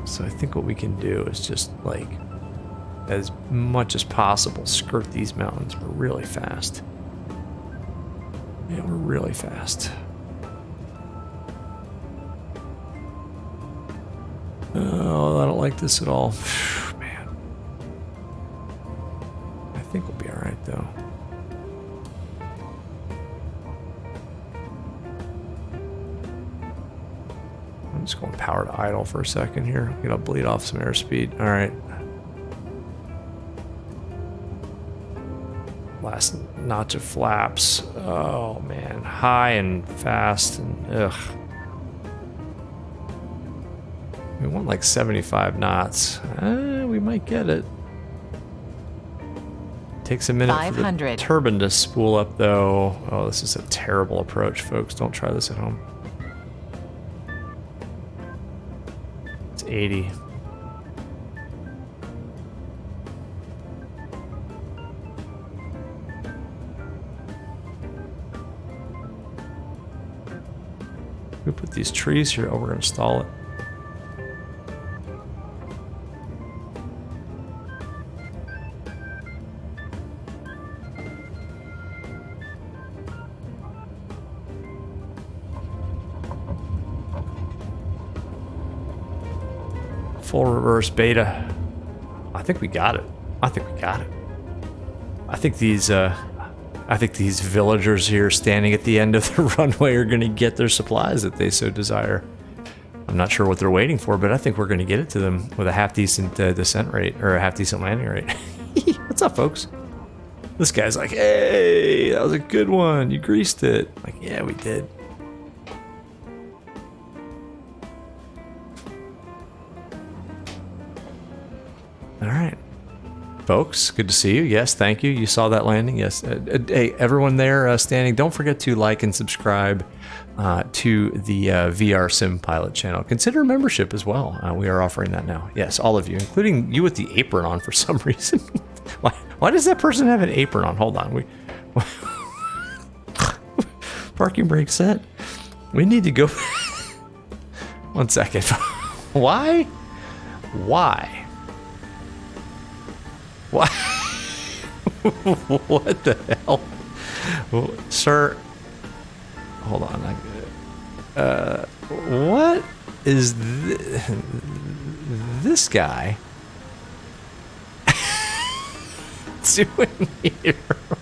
So I think what we can do is just, like, as much as possible, skirt these mountains. We're really fast. Yeah, we're really fast. Oh, I don't like this at all. Man. I think we'll be alright, though. I'm just going power to idle for a second here. I'm gonna bleed off some airspeed. All right. Last notch of flaps. Oh man, high and fast and ugh. We want like 75 knots. We might get it. Takes a minute for the turbine to spool up though. Oh, this is a terrible approach, folks. Don't try this at home. It's 80. We put these trees here. Oh, we're gonna stall it. Full reverse beta. I think we got it. I think we got it. I think these villagers here standing at the end of the runway are going to get their supplies that they so desire. I'm not sure what they're waiting for, but I think we're going to get it to them with a half-decent descent rate, or a half-decent landing rate. What's up, folks? This guy's like, hey, that was a good one. You greased it. Like, yeah, we did. All right. Folks, good to see you. Yes, thank you. You saw that landing. Yes. Hey, everyone there standing, don't forget to like and subscribe to the VR Sim Pilot channel. Consider a membership as well. We are offering that now. Yes, all of you, including you with the apron on for some reason. Why does that person have an apron on? Hold on. Parking brake set. We need to go. 1 second. Why? Why? What? What the hell? Well, sir, hold on. What is this guy doing here?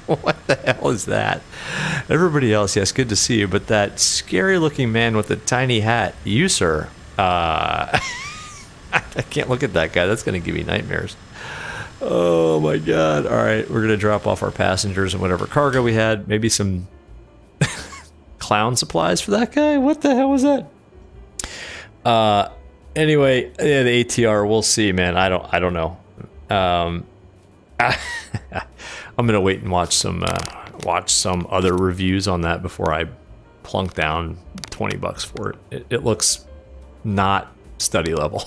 What the hell is that? Everybody else, yes, good to see you, but that scary looking man with the tiny hat, you, sir, I can't look at that guy. That's going to give me nightmares. Oh my god. Alright, we're gonna drop off our passengers and whatever cargo we had. Maybe some clown supplies for that guy? What the hell was that? Anyway, yeah, the ATR, we'll see, man. I don't know. I'm gonna wait and watch some other reviews on that before I plunk down $20 for it. It looks not study level.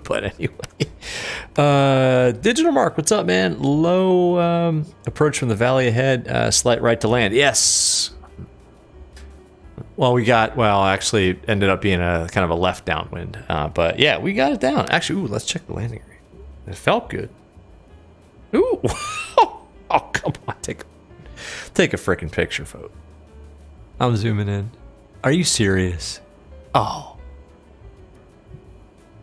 But anyway, Digital Mark, what's up, man? Low approach from the valley ahead, slight right to land. Yes. Well, actually ended up being a kind of a left downwind, but yeah, we got it down. Actually, ooh, let's check the landing rate. It felt good. Ooh, oh come on, take a freaking picture, folks. I'm zooming in. Are you serious?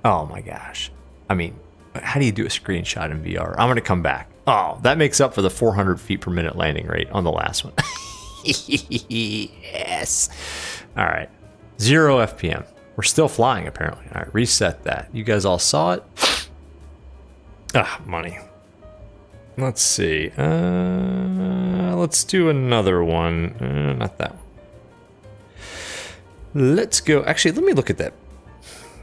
Oh my gosh. I mean, how do you do a screenshot in VR? I'm going to come back. Oh, that makes up for the 400 feet per minute landing rate on the last one. Yes. All right. 0 FPM. We're still flying, apparently. All right, reset that. You guys all saw it? Money. Let's see. Let's do another one. Not that one. Let's go. Actually, let me look at that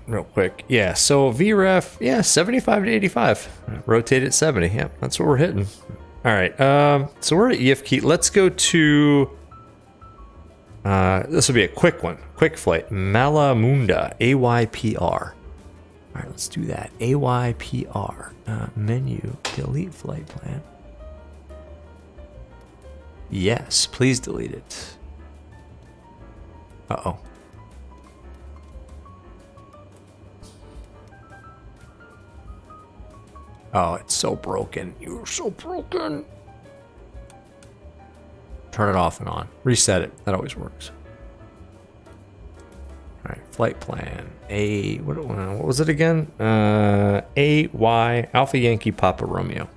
real quick. Yeah, so VREF, yeah, 75 to 85. Rotate at 70. Yeah, that's what we're hitting. All right, so we're at EF key. Let's go to, this will be a quick one. Quick flight. Malamunda, AYPR. All right, let's do that. AYPR. Menu, delete flight plan. Yes, please delete it. Uh-oh. Oh, it's so broken. You're so broken. Turn it off and on. Reset it. That always works. All right, flight plan. What was it again? AY, Alpha Yankee Papa Romeo.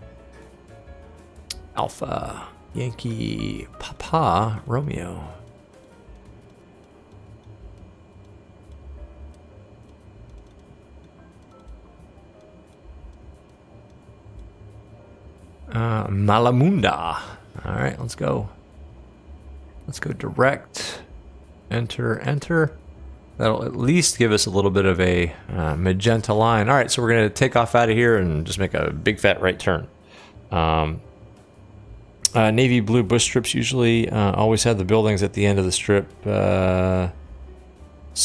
Alpha Yankee Papa Romeo. Malamunda. All right, let's go. Let's go direct. Enter, enter. That'll at least give us a little bit of a magenta line. All right, so we're going to take off out of here and just make a big fat right turn. Navy blue bush strips usually always have the buildings at the end of the strip, so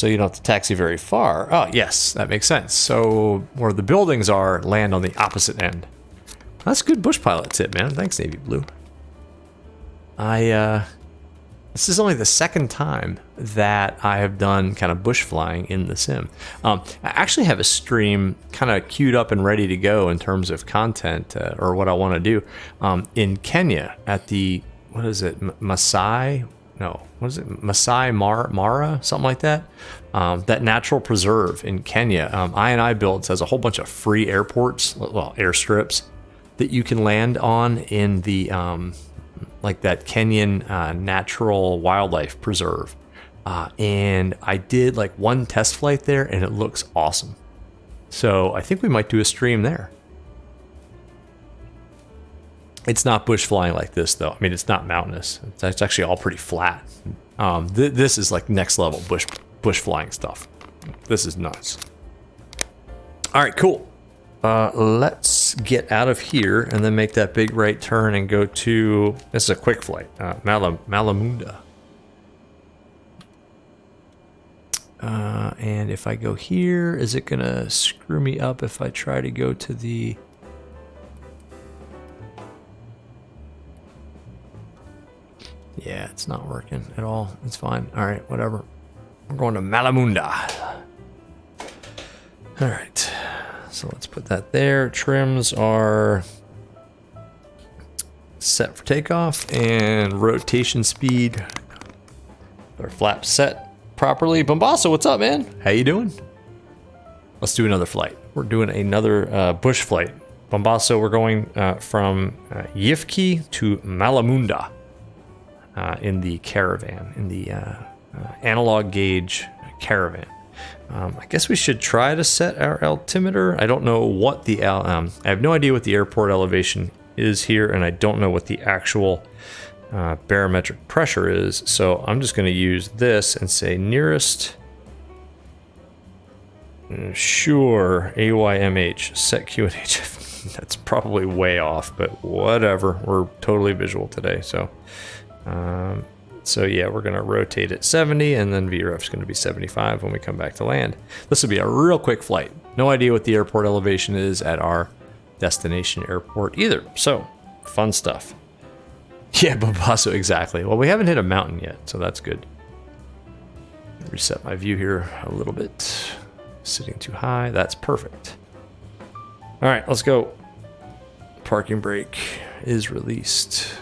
you don't have to taxi very far. Oh, yes, that makes sense. So where the buildings are, land on the opposite end. That's a good bush pilot tip, man. Thanks, Navy blue. This is only the second time that I have done kind of bush flying in the sim. I actually have a stream kind of queued up and ready to go in terms of content or what I want to do in Kenya at the, what is it, Masai? No, what is it? Masai Mara, something like that. That natural preserve in Kenya. I Builds has a whole bunch of free airports, well, airstrips that you can land on in the like that Kenyan natural wildlife preserve. And I did like one test flight there and it looks awesome. So I think we might do a stream there. It's not bush flying like this though. I mean, it's not mountainous. It's actually all pretty flat. This is like next level bush flying stuff. This is nuts. All right, cool. Let's get out of here and then make that big right turn and go to, this is a quick flight, Malamunda. And if I go here, is it gonna screw me up if I try to go to the... Yeah, it's not working at all. It's fine. All right, whatever. We're going to Malamunda. All right. So let's put that there. Trims are set for takeoff and rotation speed. Our flaps set properly. Bombasso, what's up, man? How you doing? Let's do another flight. We're doing another bush flight. Bombasso, we're going from Yifki to Malamunda in the caravan, in the analog gauge caravan. I guess we should try to set our altimeter. I don't know what the I have no idea what the airport elevation is here, and I don't know what the actual barometric pressure is. So I'm just going to use this and say nearest. Sure, AYMH set QNH. That's probably way off, but whatever. We're totally visual today, so. So yeah, we're gonna rotate at 70 and then VRF is gonna be 75 when we come back to land. This will be a real quick flight. No idea what the airport elevation is at our destination airport either. So, fun stuff. Yeah, Bobasso, exactly. Well, we haven't hit a mountain yet, so that's good. Reset my view here a little bit. Sitting too high, that's perfect. All right, let's go. Parking brake is released.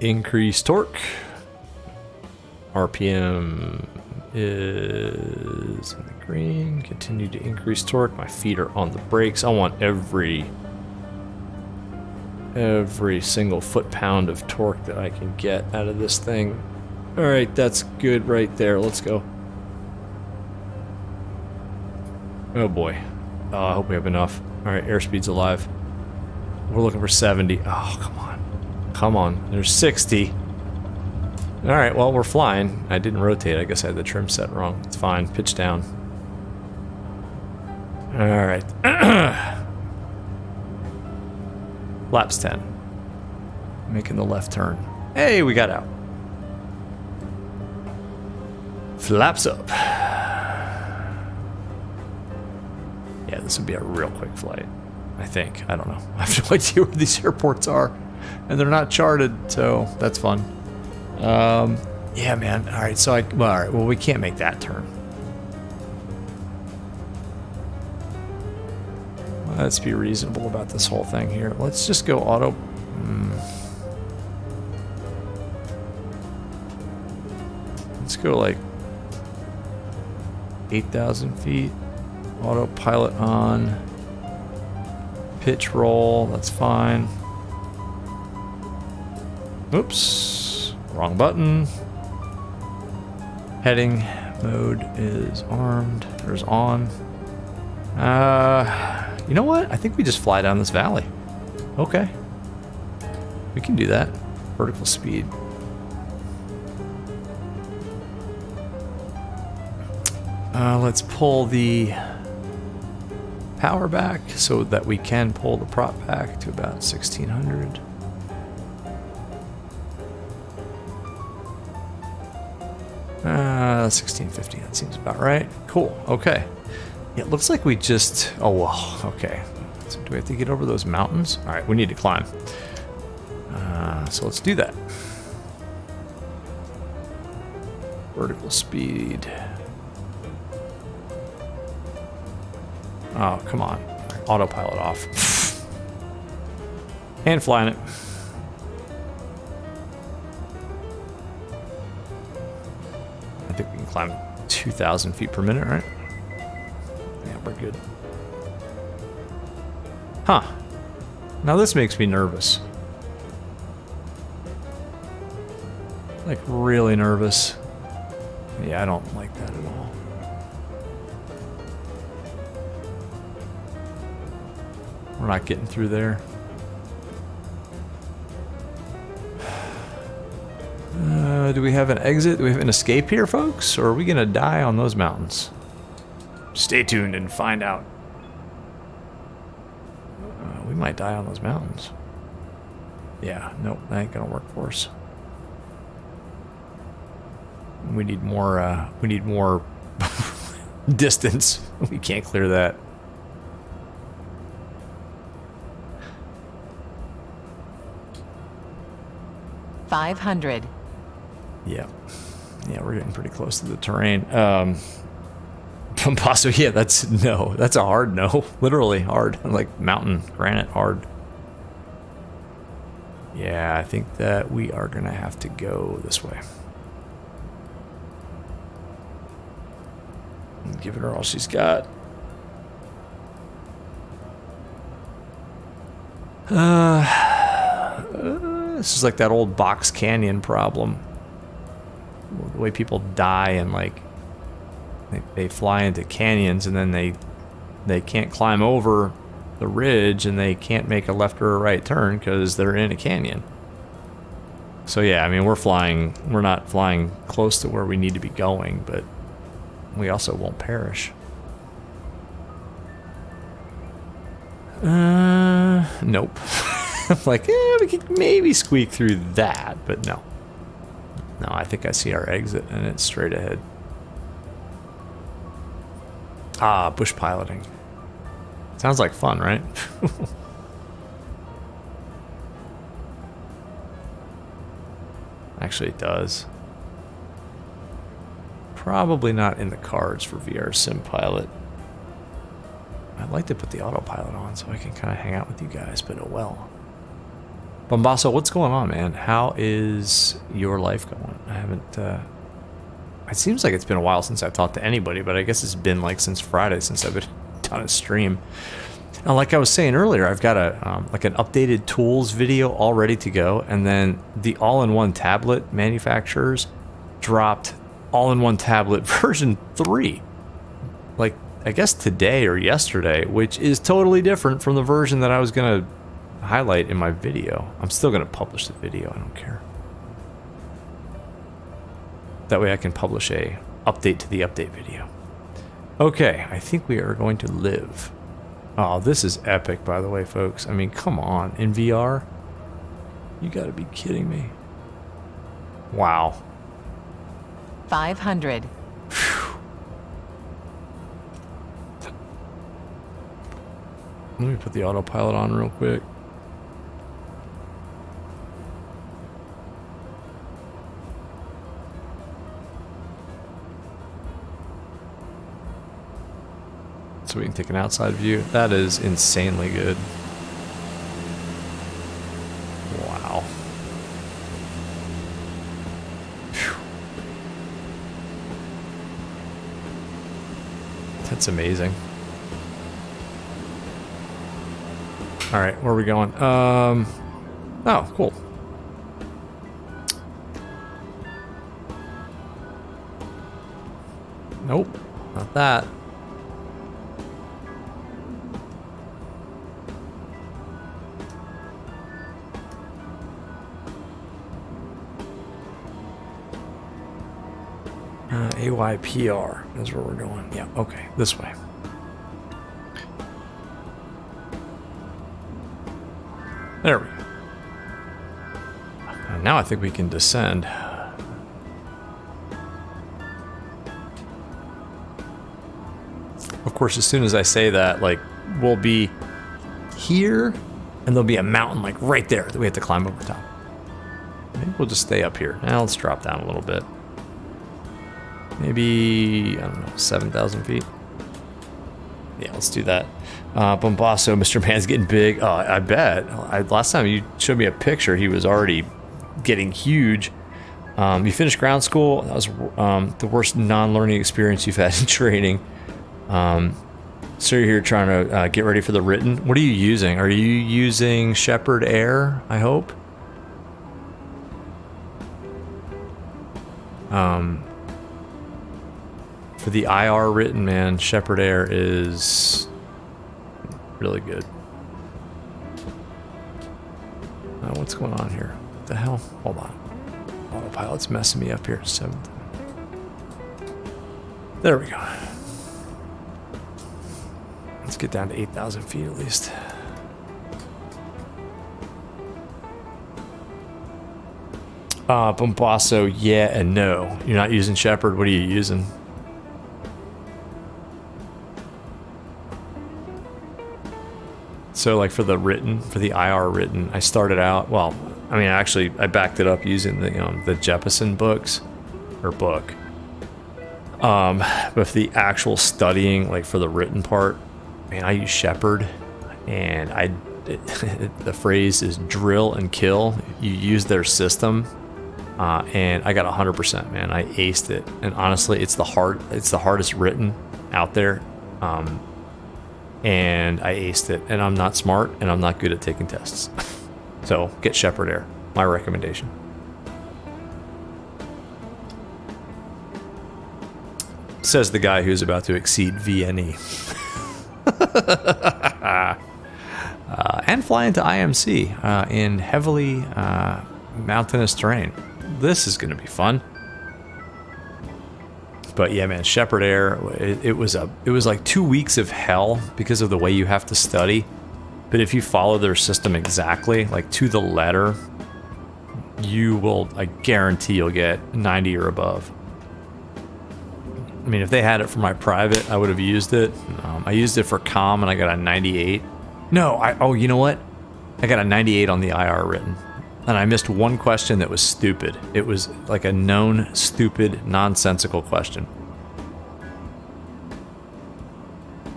Increase torque. RPM is in the green. Continue to increase torque. My feet are on the brakes. I want every single foot-pound of torque that I can get out of this thing. All right, that's good right there. Let's go. Oh boy. I hope we have enough. All right, airspeed's alive. We're looking for 70. Oh, come on. Come on, there's 60. All right, well, we're flying. I didn't rotate. I guess I had the trim set wrong. It's fine. Pitch down. All right. Laps 10. Making the left turn. Hey, we got out. Flaps up. Yeah, this would be a real quick flight, I think. I don't know. I have no idea where these airports are. And they're not charted, so that's fun. Yeah, man. All right, so well, we can't make that turn. Let's be reasonable about this whole thing here. Let's just go auto. Let's go like 8,000 feet. Autopilot on. Pitch roll. That's fine. Oops, wrong button. Heading mode is armed, or is on. You know what? I think we just fly down this valley. Okay. We can do that. Vertical speed. Let's pull the power back so that we can pull the prop back to about 1600. Uh, 1650, that seems about right. Cool, okay. Yeah, it looks like we just, oh, well, okay. So do we have to get over those mountains? All right, we need to climb. So let's do that. Vertical speed. Oh, come on. Autopilot off. And flying it. I think we can climb 2,000 feet per minute, right? Yeah, we're good. Huh. Now this makes me nervous. Like, really nervous. Yeah, I don't like that at all. We're not getting through there. Do we have an exit? Do we have an escape here, folks? Or are we gonna die on those mountains? Stay tuned and find out. We might die on those mountains. Yeah, nope, that ain't gonna work for us. We need more distance. We can't clear that. $500. Yeah. Yeah, we're getting pretty close to the terrain. Paso, yeah, that's a hard no. Literally hard. Like mountain granite hard. Yeah, I think that we are gonna have to go this way. Give her all she's got. This is like that old Box Canyon problem. The way people die and like they fly into canyons and then they can't climb over the ridge and they can't make a left or a right turn because they're in a canyon. So yeah, I mean we're not flying close to where we need to be going, but we also won't perish. Nope. Like, we could maybe squeak through that, but no. No, I think I see our exit and it's straight ahead. Ah, bush piloting. Sounds like fun, right? Actually, it does. Probably not in the cards for VR Sim Pilot. I'd like to put the autopilot on so I can kind of hang out with you guys, but oh well. Bombasso, what's going on, man? How is your life going? I haven't, it seems like it's been a while since I've talked to anybody, but I guess it's been like since Friday since I've done a stream. And like I was saying earlier, I've got a like an updated tools video all ready to go, and then the all-in-one tablet manufacturers dropped all-in-one tablet version 3. Like, I guess today or yesterday, which is totally different from the version that I was going to highlight in my video. I'm still going to publish the video, I don't care. That way I can publish a update to the update video. Okay, I think we are going to live. Oh, this is epic, by the way, folks. I mean, come on. In VR? You gotta be kidding me. Wow. 500. Let me put the autopilot on real quick. So we can take an outside view. That is insanely good. Wow. Phew. That's amazing. All right, where are we going? Oh, cool. Nope, not that. AYPR. That's where we're going. Yeah, okay. This way. There we go. And now I think we can descend. Of course, as soon as I say that, like, we'll be here, and there'll be a mountain, like, right there that we have to climb over top. Maybe we'll just stay up here. Now let's drop down a little bit. Maybe, I don't know, 7,000 feet? Yeah, let's do that. Bombasso, Mr. Man's getting big. Oh, I bet. Last time you showed me a picture, he was already getting huge. You finished ground school. That was the worst non-learning experience you've had in training. So you're here trying to get ready for the written. What are you using? Are you using Shepherd Air, I hope? For the IR written, man, Shepherd Air is really good. What's going on here? What the hell? Hold on. Autopilot's messing me up here. 7th. There we go. Let's get down to 8,000 feet at least. Bombasso, yeah and no. You're not using Shepherd. What are you using? So like for the written, for the IR written, I started out, well, I mean, actually I backed it up using the Jeppesen books or book. But for the actual studying, like for the written part, man, I use Shepherd, and the phrase is drill and kill. You use their system, and I got 100%, man. I aced it, and honestly, it's the hardest written out there. And I aced it, and I'm not smart, and I'm not good at taking tests. So get Shepherd Air, my recommendation. Says the guy who's about to exceed VNE. And fly into IMC in heavily mountainous terrain. This is going to be fun. But yeah, man, Shepherd Air, it was like 2 weeks of hell because of the way you have to study. But if you follow their system exactly, like to the letter, you will, I guarantee you'll get 90 or above. I mean, if they had it for my private, I would have used it. I used it for comm and I got a 98. No, you know what? I got a 98 on the IR written. And I missed one question that was stupid. It was like a known, stupid, nonsensical question.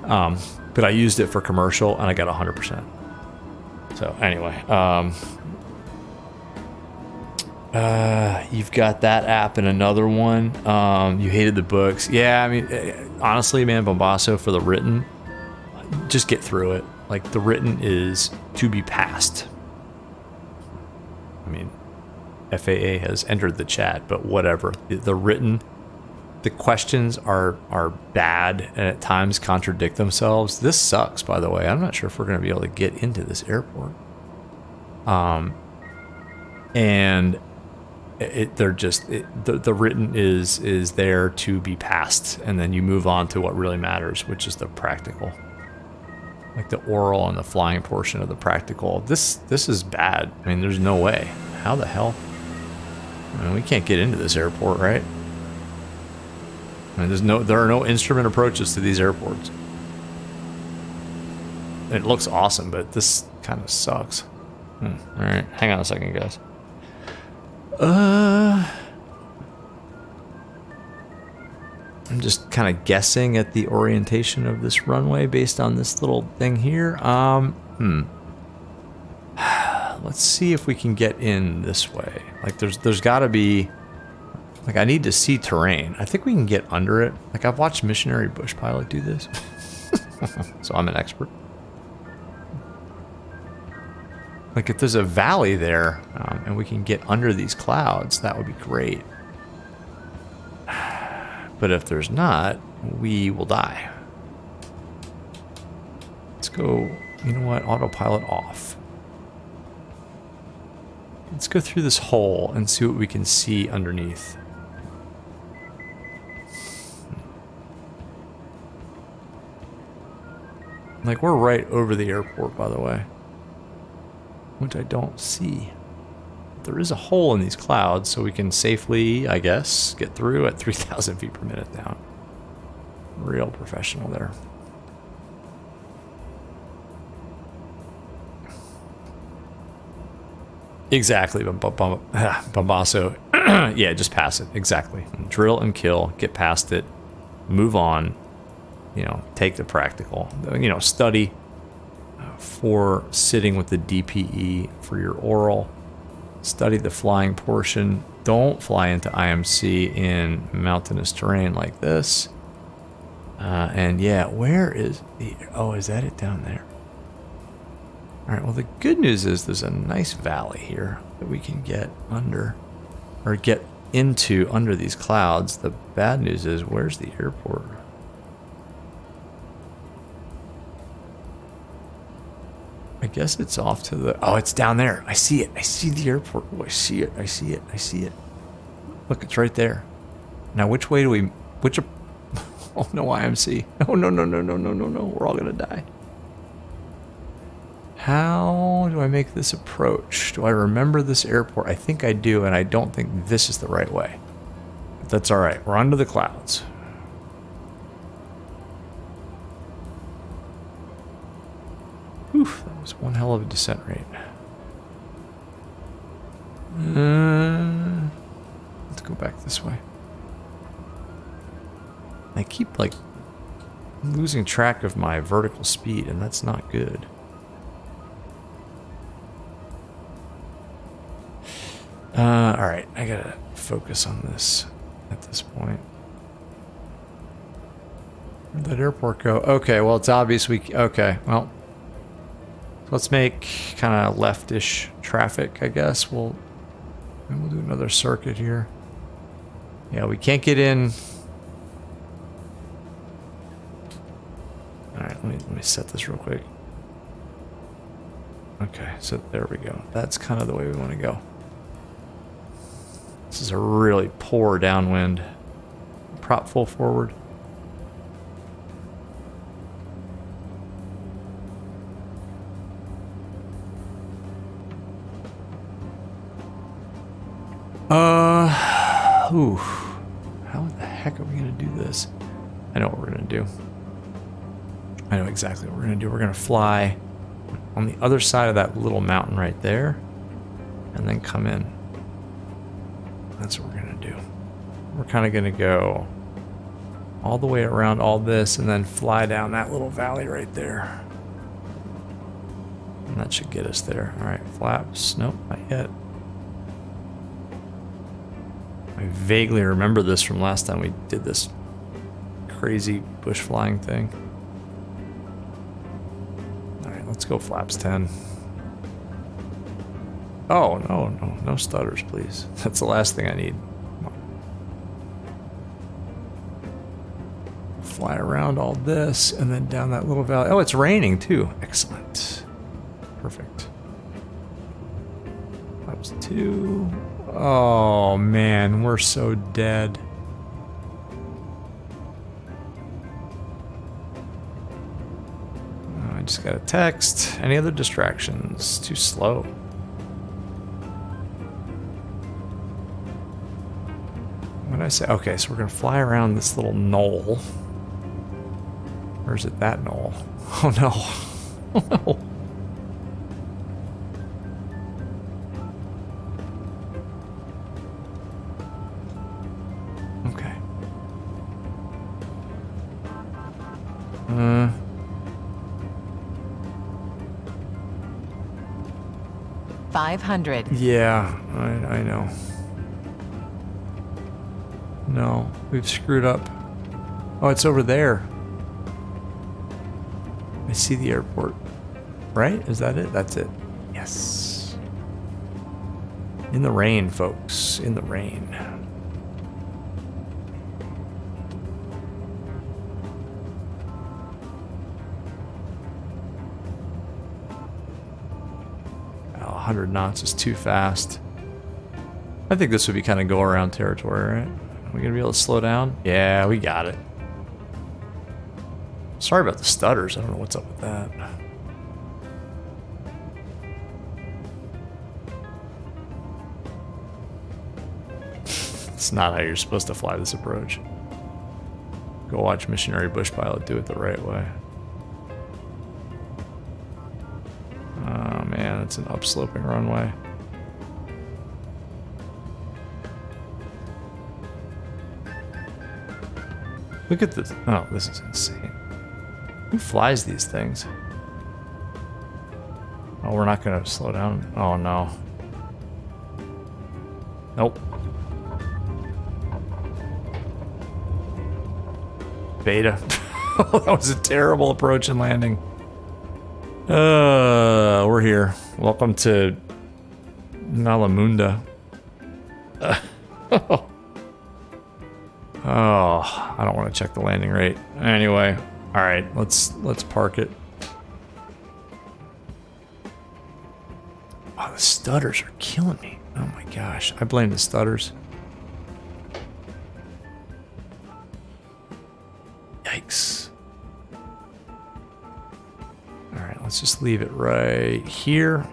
But I used it for commercial and I got 100%. So anyway, you've got that app and another one. You hated the books. Yeah, I mean, honestly, man, Bombasso, for the written, just get through it. Like, the written is to be passed. I mean, FAA has entered the chat, but whatever. The written, the questions are bad and at times contradict themselves. This sucks, by the way. I'm not sure if we're going to be able to get into this airport. And the written is there to be passed, and then you move on to what really matters, which is the practical. Like the oral and the flying portion of the practical. This is bad. I mean, there's no way. How the hell? I mean, we can't get into this airport, right? I mean, there are no instrument approaches to these airports. It looks awesome, but this kind of sucks. All right, hang on a second, guys. I'm just kind of guessing at the orientation of this runway based on this little thing here. Let's see if we can get in this way. Like, there's got to be, like, I need to see terrain. I think we can get under it. Like, I've watched Missionary Bush Pilot do this, so I'm an expert. Like, if there's a valley there and we can get under these clouds, that would be great. But if there's not, we will die. Let's go, you know what, autopilot off. Let's go through this hole and see what we can see underneath. Like, we're right over the airport, by the way. Which I don't see. There is a hole in these clouds, so we can safely, I guess, get through at 3,000 feet per minute now. Real professional there. Exactly, Bombasso. Yeah, just pass it. Exactly. Drill and kill. Get past it. Move on. You know, take the practical. You know, study for sitting with the DPE for your oral. Study the flying portion. Don't fly into IMC in mountainous terrain like this. And yeah, where is the... Oh, is that it down there? Alright, well the good news is there's a nice valley here that we can get under, or get into under these clouds. The bad news is, where's the airport? I guess it's off to the... Oh, it's down there. I see it. I see the airport. Oh, I see it. I see it. I see it. Look, it's right there. Now, which way do we... Which... Oh, no, IMC. Oh, no, no, no, no, no, no, no. We're all going to die. How do I make this approach? Do I remember this airport? I think I do, and I don't think this is the right way. But that's all right. We're under the clouds. Whew, that was one hell of a descent rate. Let's go back this way. I keep, like, losing track of my vertical speed, and that's not good. Alright, I gotta focus on this at this point. Where'd that airport go? Okay, well, it's obvious we... Okay, well... Let's make kind of leftish traffic, I guess. We'll do another circuit here. Yeah, we can't get in... Alright, let me set this real quick. Okay, so there we go. That's kind of the way we want to go. This is a really poor downwind. Prop full forward. Ooh. How the heck are we gonna do this? I know what we're gonna do. I know exactly what we're gonna do. We're gonna fly on the other side of that little mountain right there, and then come in. That's what we're gonna do. We're kind of gonna go all the way around all this and then fly down that little valley right there. And that should get us there. All right, flaps. Nope, not yet. I vaguely remember this from last time we did this crazy bush flying thing. All right, let's go flaps 10. Oh, no stutters, please. That's the last thing I need. Fly around all this and then down that little valley. Oh, it's raining too. Excellent. Perfect. Flaps 2. Oh, man, we're so dead. Oh, I just got a text. Any other distractions? Too slow. What did I say? Okay, so we're going to fly around this little knoll. Or is it that knoll? Oh, no. Oh, no. Okay. 500. Yeah, I know. No, we've screwed up. Oh, it's over there. I see the airport. Right? Is that it? That's it. Yes. In the rain, folks. In the rain. Oh, 100 knots is too fast. I think this would be kind of go-around territory, right? Are we gonna be able to slow down? Yeah, we got it. Sorry about the stutters. I don't know what's up with that. It's not how you're supposed to fly this approach. Go watch Missionary Bush Pilot do it the right way. Oh man, it's an upsloping runway. Look at this. Oh, this is insane. Who flies these things? Oh, we're not gonna slow down. Oh no. Nope. Beta. That was a terrible approach and landing. We're here. Welcome to Malamunda. Oh, I don't want to check the landing rate. Anyway, all right, let's park it. Oh, the stutters are killing me. Oh my gosh, I blame the stutters. Yikes. All right, let's just leave it right here.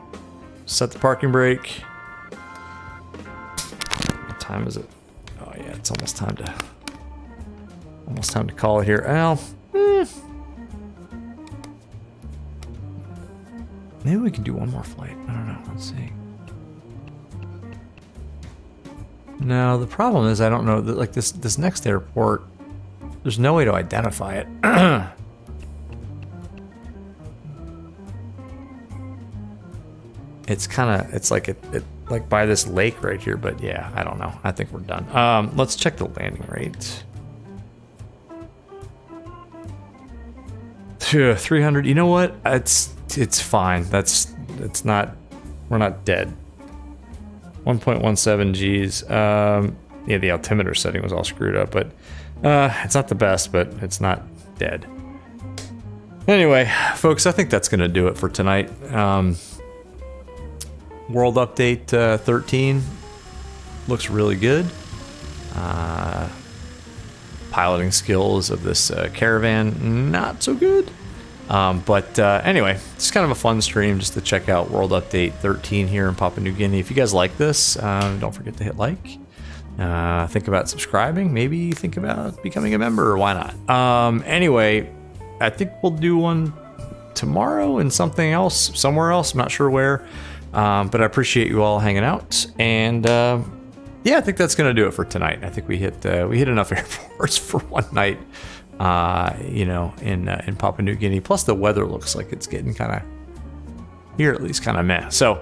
Set the parking brake. What time is it? Oh yeah, it's almost time to call it here. Al. Maybe we can do one more flight. I don't know. Let's see. No, the problem is I don't know that like this next airport. There's no way to identify it. It's like like by this lake right here, but yeah, I don't know. I think we're done. Let's check the landing rate. 300. You know what? It's fine. It's not. We're not dead. 1.17 Gs. Yeah, the altimeter setting was all screwed up, but it's not the best, but it's not dead. Anyway, folks, I think that's gonna do it for tonight. World Update 13 looks really good. Piloting skills of this caravan, not so good. But anyway, it's kind of a fun stream just to check out World Update 13 here in Papua New Guinea. If you guys like this, don't forget to hit like. Think about subscribing. Maybe think about becoming a member. Why not? Anyway, I think we'll do one tomorrow and something else, somewhere else. I'm not sure where. But I appreciate you all hanging out. And yeah, I think that's gonna do it for tonight. I think we hit enough airports for one night. You know, in Papua New Guinea. Plus, the weather looks like it's getting kind of here at least kind of meh. So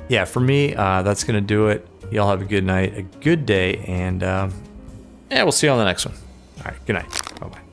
yeah, for me, that's gonna do it. Y'all have a good night, a good day, and yeah, we'll see you on the next one. All right, good night. Bye bye.